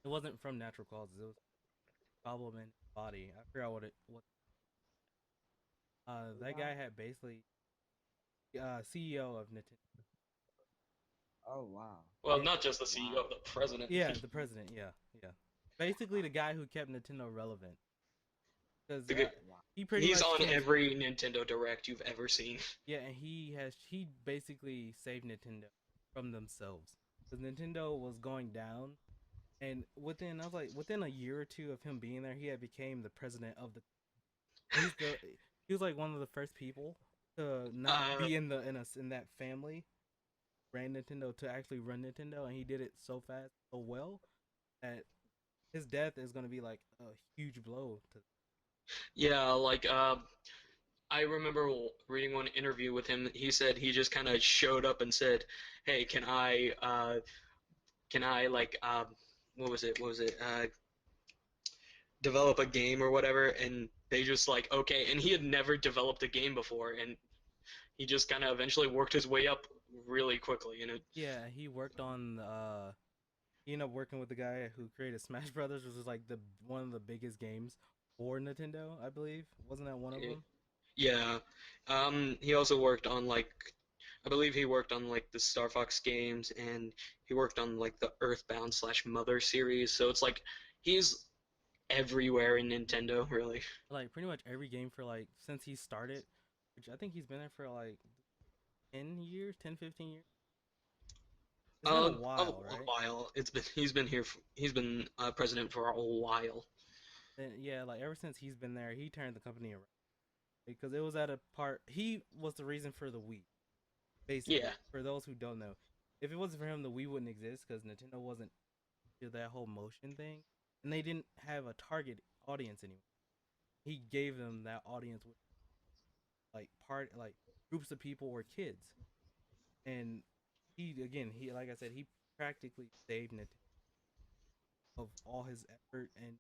it wasn't from natural causes. It was a problem in his body. I forgot what. Who That guy died? had basically CEO of Nintendo. Oh wow. Well, Yeah, not just the CEO, Wow. the president. yeah, the president. Yeah, yeah. Basically, the guy who kept Nintendo relevant because The g- Wow. he pretty He's much on changed. every Nintendo Direct you've ever seen. Yeah, and he basically saved Nintendo from themselves because Nintendo was going down, and within I was like within a year or two of him being there, he had became the president of the. He's the he was like one of the first people to not Uh, be in that family ran Nintendo to actually run Nintendo, and he did it so fast, so well that his death is gonna be like a huge blow to. yeah, like I remember reading one interview with him. He said he just kind of showed up and said, "Hey, can I like what was it? What was it? Develop a game or whatever?" And they just like, okay. And he had never developed a game before, and he just kind of eventually worked his way up really quickly. And it, Yeah, he worked on he ended up working with the guy who created Smash Brothers, which was like the one of the biggest games for Nintendo, I believe. Wasn't that one of them? yeah. He also worked on like, I believe he worked on like the Star Fox games, and he worked on like the Earthbound slash Mother series. So it's like he's everywhere in Nintendo, really. Like pretty much every game for like since he started, which I think he's been there for like 10 years, 10, 15 years. It's been a while, A right? while. He's been here. He's been president for a while. And yeah, like ever since he's been there, he turned the company around because it was at a part. He was the reason for the Wii, Yeah. basically. For those who don't know, if it wasn't for him, the Wii wouldn't exist because Nintendo wasn't to that whole motion thing, and they didn't have a target audience anymore. He gave them that audience with like groups of people or kids, and he like I said he practically saved Nintendo of all his effort, and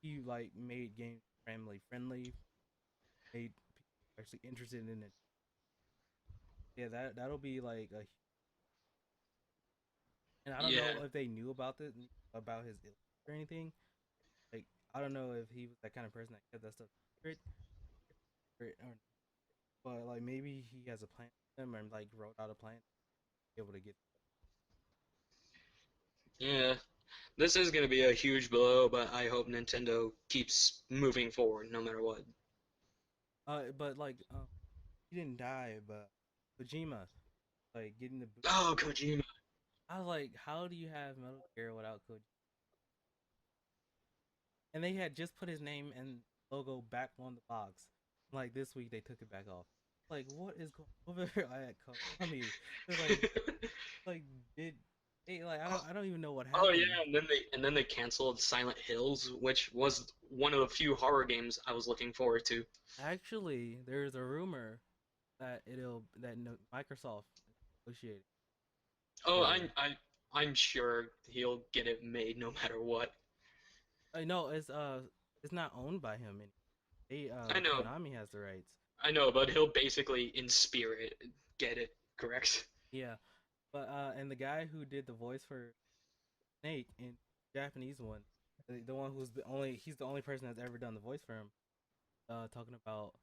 he like made games family friendly, made people actually interested in it. Yeah, that'll be like a, and I don't Yeah. know if they knew about this about his illness or anything. Like I don't know if he was that kind of person that kept that stuff secret, or but like maybe he has a plan for them and like wrote out a plan to be able to get. Yeah. This is going to be a huge blow, but I hope Nintendo keeps moving forward no matter what. But like he didn't die, but Kojima like getting the boot. Oh, Kojima. I was like, how do you have Metal Gear without Kojima? And they had just put his name and logo back on the box. Like this week they took it back off. Like what is going over at Konami? They're like did they like I don't even know what Oh happened. yeah, and then they canceled Silent Hills, which was one of the few horror games I was looking forward to. Actually, there's a rumor that Microsoft is negotiating Oh, for. I'm sure he'll get it made no matter what. No, it's not owned by him. They I know, Konami has the rights. I know, but he'll basically in spirit get it, correct? Yeah, but and the guy who did the voice for Snake in the Japanese one, the one who's the only he's the only person that's ever done the voice for him. Talking about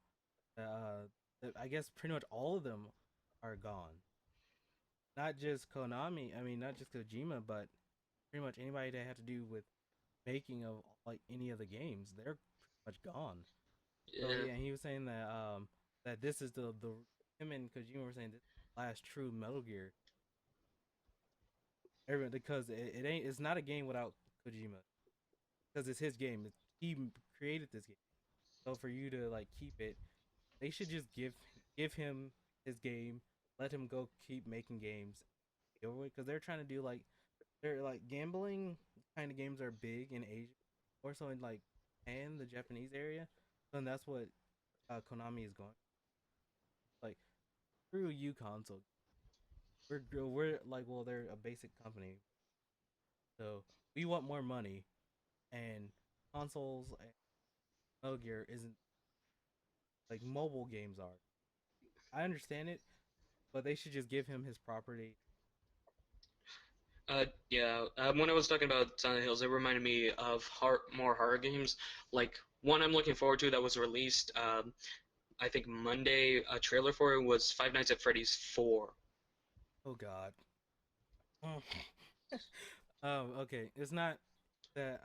I guess pretty much all of them are gone. Not just Konami. I mean, not just Kojima, but pretty much anybody that had to do with. making of like any of the games. They're pretty much gone. So Yeah. yeah, and he was saying that that this is the him and Kojima were saying this is the last true Metal Gear. Everyone, because it ain't it's not a game without Kojima because it's his game. He created this game. So for you to like keep it, they should just give him his game, let him go keep making games, because they're trying to do like they're like gambling kind of games are big in Asia, or so in like and the Japanese area, and that's what Konami is going like through you console. We're like well they're a basic company, so we want more money, and consoles and Metal Gear isn't like mobile games are. I understand it, but they should just give him his property. Yeah. When I was talking about Silent Hills, it reminded me of more horror games. Like one I'm looking forward to that was released, I think Monday. A trailer for it was Five Nights at Freddy's 4. Oh God. Okay. It's not that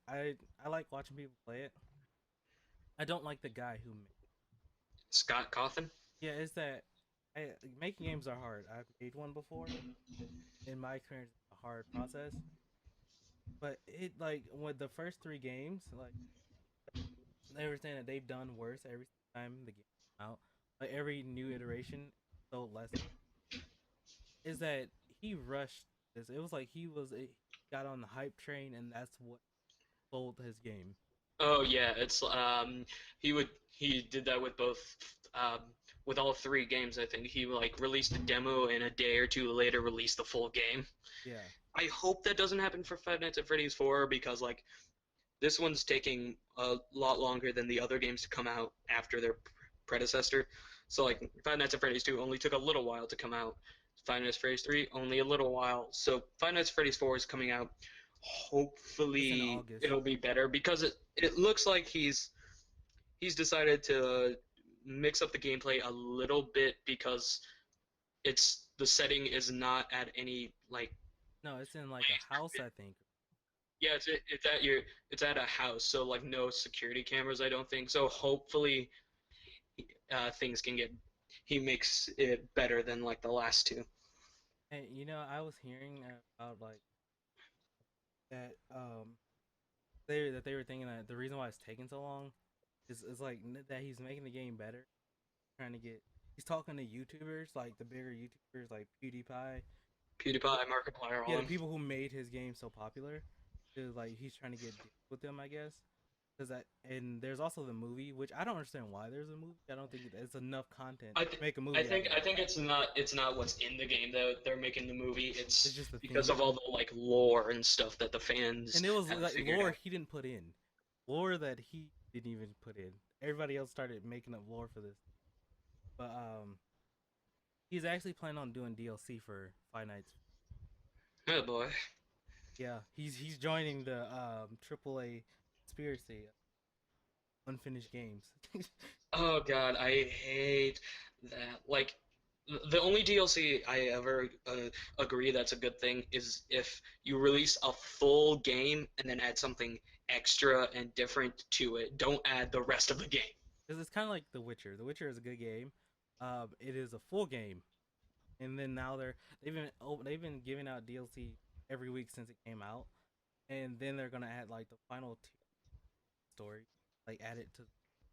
I like watching people play it. I don't like the guy who made. Scott Cawthon. Yeah, it's that making games are hard. I've made one before. In my experience, it's a hard process. But it like with the first three games, like they were saying that they've done worse every time the game came out. Like every new iteration, so less. Is that he rushed this? It was like he got on the hype train, and that's what sold his game. Oh yeah, it's he did that with both um with all three games. I think he like released a demo and a day or two later released the full game. Yeah, I hope that doesn't happen for Five Nights at Freddy's 4 because like this one's taking a lot longer than the other games to come out after their predecessor. So like Five Nights at Freddy's 2 only took a little while to come out. Five Nights at Freddy's 3 only a little while. So Five Nights at Freddy's 4 is coming out. it's in Hopefully August. it'll be better because it looks like he's decided to mix up the gameplay a little bit because it's the setting is not at any like No, it's in like a house, I think. yeah, it's at a house, so like no security cameras, I don't think. So hopefully, things can get he makes it better than like the last two. And I was hearing about like that they were thinking that the reason why it's taking so long is like that he's making the game better, trying to get he's talking to YouTubers like the bigger YouTubers like PewDiePie, PewDiePie, Markiplier, all yeah, the them. people who made his game so popular. Is like he's trying to get deals with them, I guess. Because that and there's also the movie, which I don't understand why there's a movie. I don't think it's enough content I to th- make a movie out of I it. think it's not what's in the game that they're making the movie. It's It's just the because theme. of all the like lore and stuff that the fans And it was have like figured lore out. he didn't put in, lore that he didn't even put in. Everybody else started making up lore for this, but he's actually planning on doing DLC for Five Nights. Oh boy. Yeah, he's joining the AAA conspiracy unfinished games. Oh God, I hate that. Like, the only DLC I ever agree that's a good thing is if you release a full game and then add something extra and different to it. Don't add the rest of the game. Because it's kind of like The Witcher. The Witcher is a good game. It is a full game, and then now they've been giving out DLC every week since it came out, and then they're gonna add like the final two story, like add it to the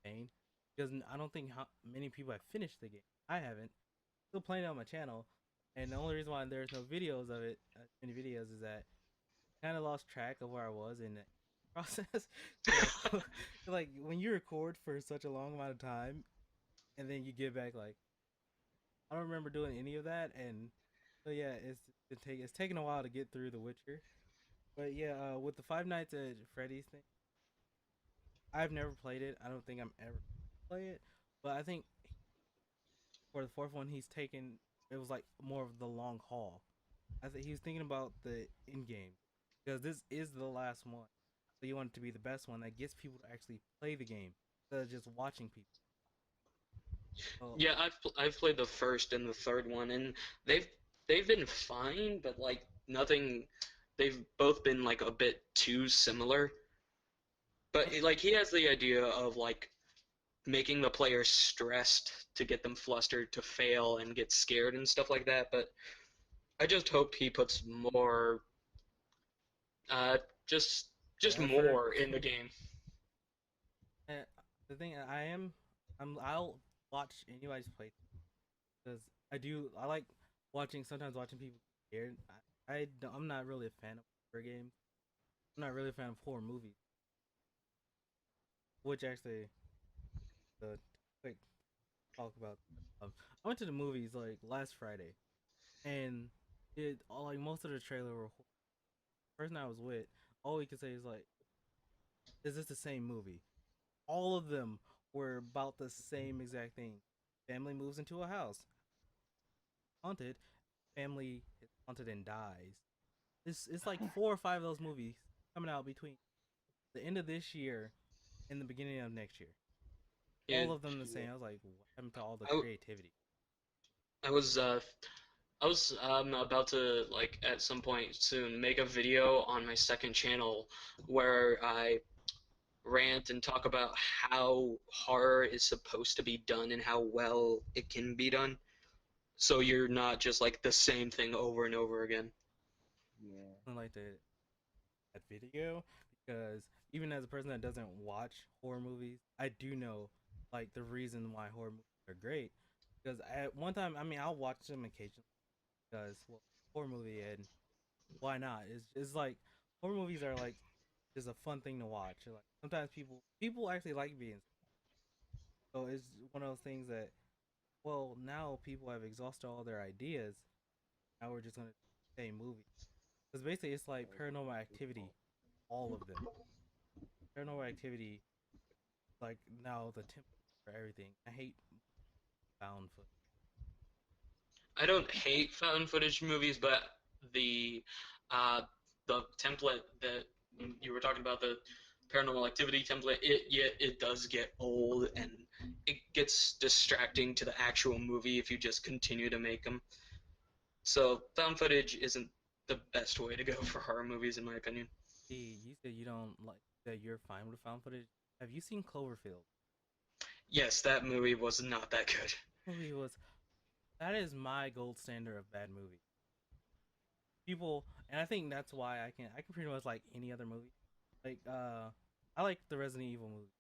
campaign. Because I don't think how many people have finished the game. I haven't. Still playing it on my channel, and the only reason why there's no videos of it, many videos, is that I kind of lost track of where I was in the process. like, like when you record for such a long amount of time, and then you get back like I don't remember doing any of that, and so yeah, it's taken a while to get through The Witcher. But yeah, with the Five Nights at Freddy's thing, I've never played it. I don't think I'm ever play it, but I think for the fourth one, he's taken it was like more of the long haul. I think he was thinking about the end game because this is the last one, so you want it to be the best one that gets people to actually play the game instead of just watching people. So Yeah, I've played the first and the third one, and they've they've been fine, but like nothing. they've both been like a bit too similar. But like he has the idea of like making the player stressed to get them flustered to fail and get scared and stuff like that. But I just hope he puts more, uh, just Or just effort. more in the game. And the thing I'll watch anybody's play because I like sometimes watching people get scared. I'm not really a fan of horror games. I'm not really a fan of horror movies, which actually the quick talk about. I went to the movies like last Friday, and like most of the trailer were the person I was with. All we could say is like, is this the same movie? All of them were about the same exact thing. Family moves into a house, haunted. Family is haunted and dies. It's like 4 or 5 of those movies coming out between the end of this year and the beginning of next year. Yeah, All of them the same. I was like, what happened to all the I, creativity? I was about to like at some point soon make a video on my second channel where I rant and talk about how horror is supposed to be done and how well it can be done. So you're not just like the same thing over and over again. Yeah. I like that video because even as a person that doesn't watch horror movies, I do know like the reason why horror movies are great. Because at one time, I mean, I'll watch them occasionally because well, horror movie and why not? It's like horror movies are like just a fun thing to watch. Like sometimes people actually like being so it's one of those things that well now people have exhausted all their ideas. Now we're just gonna say movie because basically it's like Paranormal Activity, all of them. Paranormal Activity like now the template for everything. I hate found footage. I don't hate found footage movies, but the uh, the template that you were talking about, the Paranormal Activity template, it does get old and it gets distracting to the actual movie if you just continue to make them. So found footage isn't the best way to go for horror movies, in my opinion. You said you don't like that you're fine with found footage. Have you seen Cloverfield? Yes, that movie was not that good. Movie was that is my gold standard of bad movie. People, and I think that's why I can pretty much like any other movie. Like I like the Resident Evil movie.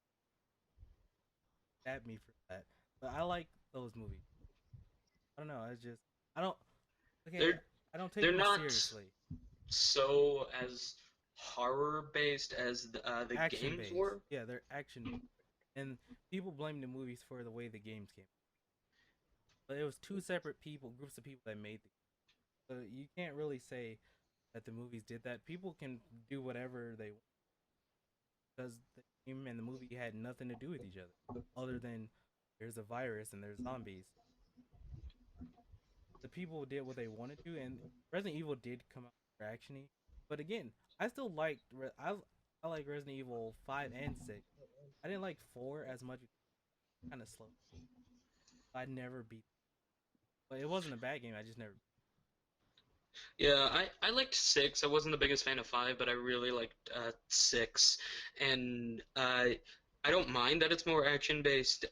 At me for that, but I like those movies. I don't know. I just I don't okay. They're I don't take they're them not seriously. so as horror based as the Action games based, were. yeah, they're action based, and people blame the movies for the way the games came. But it was two separate groups of people that made the. So you can't really say that the movies did that. People can do whatever they want because the game and the movie had nothing to do with each other, other than there's a virus and there's zombies. The people did what they wanted to, and Resident Evil did come out for actiony. But again, I still liked I like Resident Evil 5 and 6. I didn't like 4 as much, kind of slow. I never beat, but it wasn't a bad game. I just never. Yeah, I liked six. I wasn't the biggest fan of five, but I really liked six, and I don't mind that it's more action based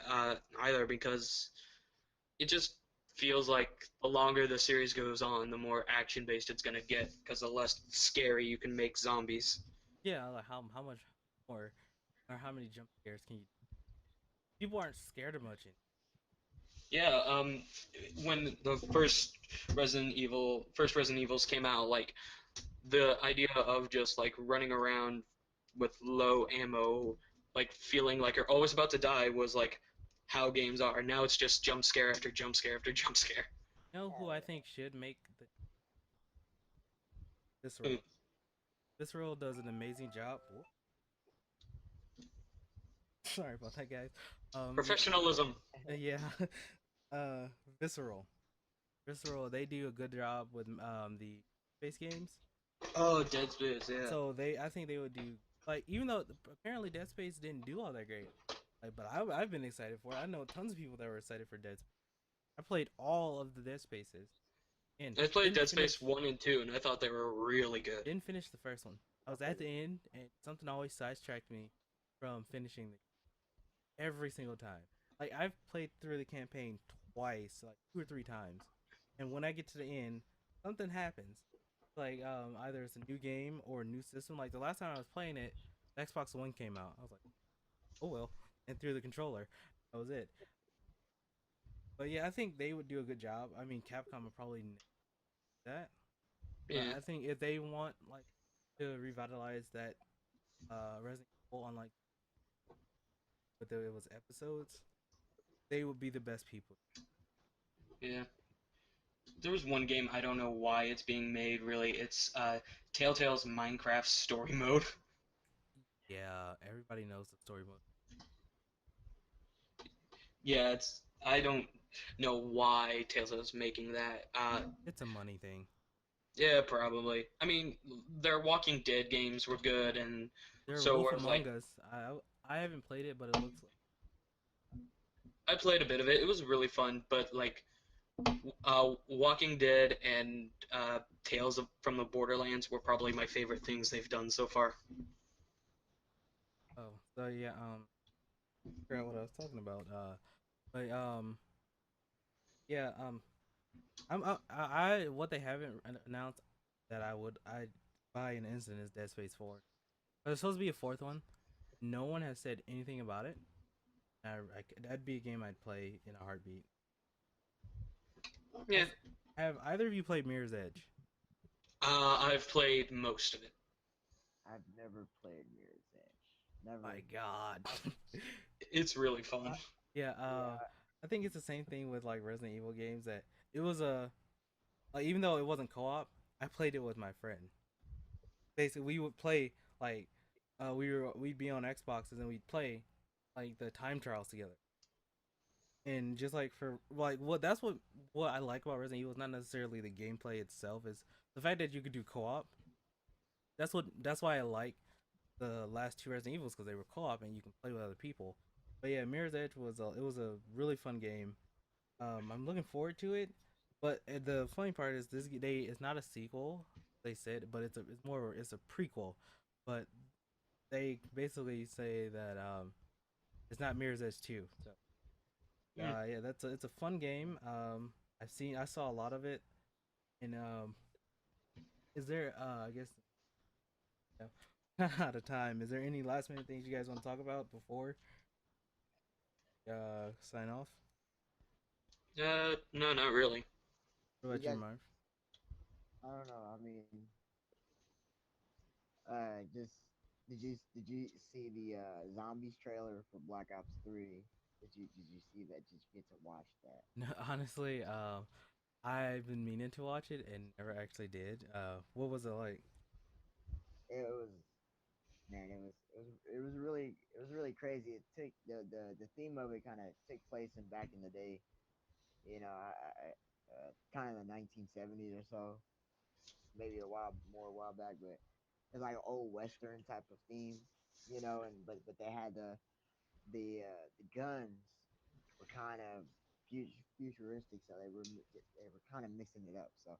either because it just feels like the longer the series goes on, the more action based it's gonna get because the less scary you can make zombies. Yeah, like how much more or how many jump scares can you? People aren't scared of much. Yeah, when the first Resident Evils came out, like the idea of just like running around with low ammo, like feeling like you're always about to die was like how games are. Now it's just jump scare after jump scare after jump scare. You know who I think should make this Mm. role? This role does an amazing job. Sorry about that, guys. Yeah, Professionalism. yeah. Uh, Visceral. Visceral. They do a good job with the space games. Oh, Dead Space, yeah. So I think they would do like even though apparently Dead Space didn't do all that great. Like, but I've been excited for it. I know tons of people that were excited for Dead Space. I played all of the Dead Spaces, And I played didn't Dead Space finish 1 and 2, and I thought they were really good. didn't finish the first one. I was at the end, and something always sidetracked me from finishing every single time. Like I've played through the campaign twice, like 2 or 3 times, and when I get to the end, something happens. Like either it's a new game or a new system. Like the last time I was playing it, the Xbox One came out. I was like, oh well, and through the controller, that was it. But yeah, I think they would do a good job. I mean, Capcom would probably that, but Yeah, I think if they want like to revitalize that Resident Evil on like what it was episodes, they would be the best people. yeah. There was one game, I don't know why it's being made, really. It's Telltale's Minecraft story mode. Yeah, everybody knows the story mode. Yeah, it's I don't know why Telltale's making that. It's a money thing. Yeah, probably. I mean, their Walking Dead games were good, and Their so Wolf were like Among Us. I haven't played it, but it looks like I played a bit of it. It was really fun, but like Walking Dead and from the Borderlands were probably my favorite things they've done so far. oh, so yeah. I forgot what I was talking about. But yeah. What they haven't announced that I buy an instant is Dead Space 4. But there's supposed to be a fourth one. No one has said anything about it. That'd be a game I'd play in a heartbeat. Yeah, Have either of you played Mirror's Edge? I've played most of it. I've never played Mirror's Edge. Never. My God. It's really fun. Yeah. Yeah. I think it's the same thing with like Resident Evil games that it was a like even though it wasn't co-op, I played it with my friend. Basically, we would play like we'd be on Xboxes and we'd play like the time trials together. And just like for like what I like about Resident Evil is not necessarily the gameplay itself, is the fact that you could do co-op. That's why I like the last two Resident Evils, because they were co-op and you can play with other people. But yeah, Mirror's Edge was a really fun game. I'm looking forward to it. But the funny part is it's not a sequel, they said, but it's a prequel. But they basically say that it's not Mirror's Edge 2. So Mm. yeah, it's a fun game. I saw a lot of it, and is there I guess out of time. Is there any last minute things you guys want to talk about before sign off? No, not really. What You about you, guys, Marv? I don't know. I mean, just did you see the zombies trailer for Black Ops 3? Did you see that? Did you get to watch that? No, honestly, I've been meaning to watch it and never actually did. What was it like? It was, man. It was really crazy. It took the theme of it kind of took place in back in the day. Kind of the 1970s or so, maybe a while back, but it's like an old western type of theme, and but they had the guns were kind of futuristic, so they were kind of mixing it up. So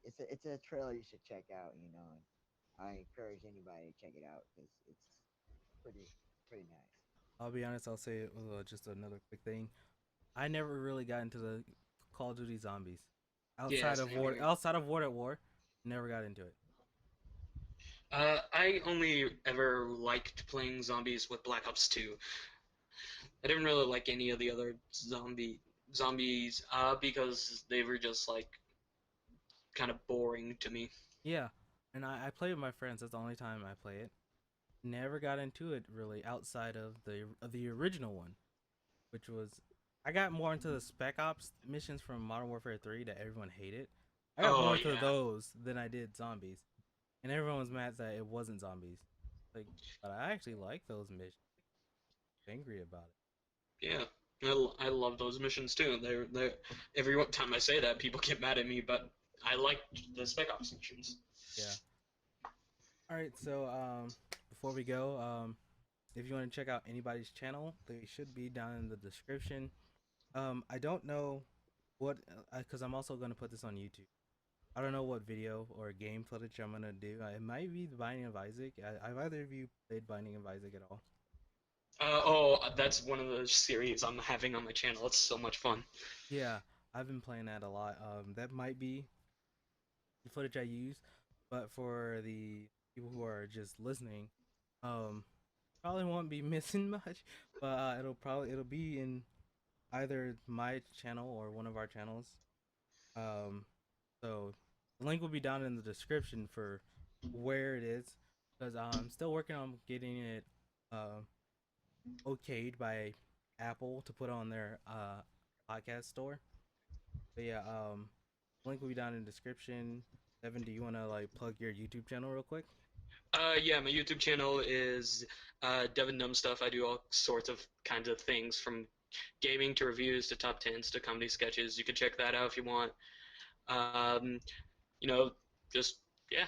it's a trailer you should check out, and I encourage anybody to check it out because it's pretty pretty nice. I'll be honest. I'll say just another quick thing. I never really got into the Call of Duty Zombies Yeah, same here. outside of War at War. Never got into it. I only ever liked playing zombies with Black Ops 2. I didn't really like any of the other zombies because they were just like kind of boring to me. Yeah, and I play with my friends. That's the only time I play it. Never got into it really outside of the original one, which was I got more into the Spec Ops missions from Modern Warfare 3 that everyone hated. I got Oh more into yeah, those than I did zombies, and everyone was mad that it wasn't zombies. Like, but I actually like those missions. Angry about yeah. I love those missions too. They're every time I say that, people get mad at me, but I like the Spec Ops missions. it. Yeah. All right. So before we go, if you want to check out anybody's channel, they should be down in the description. I don't know what? Because I'm also gonna put this on YouTube. I don't know what video or game footage I'm gonna do. It might be the Binding of Isaac. Have either of you played Binding of Isaac at all? That's one of the series I'm having on my channel. It's so much fun. Yeah, I've been playing that a lot. That might be the footage I use, but for the people who are just listening, um, probably won't be missing much. But it'll be in either my channel or one of our channels. Um, so the link will be down in the description for where it is, because I'm still working on getting it uh, okayed by Apple to put on their podcast store. But yeah, link will be down in the description. Devin, do you want to like plug your YouTube channel real quick? Yeah, my YouTube channel is Devin Numb Stuff. I do all sorts of kinds of things from gaming to reviews to top tens to comedy sketches. You can check that out if you want. Um, you know, just yeah.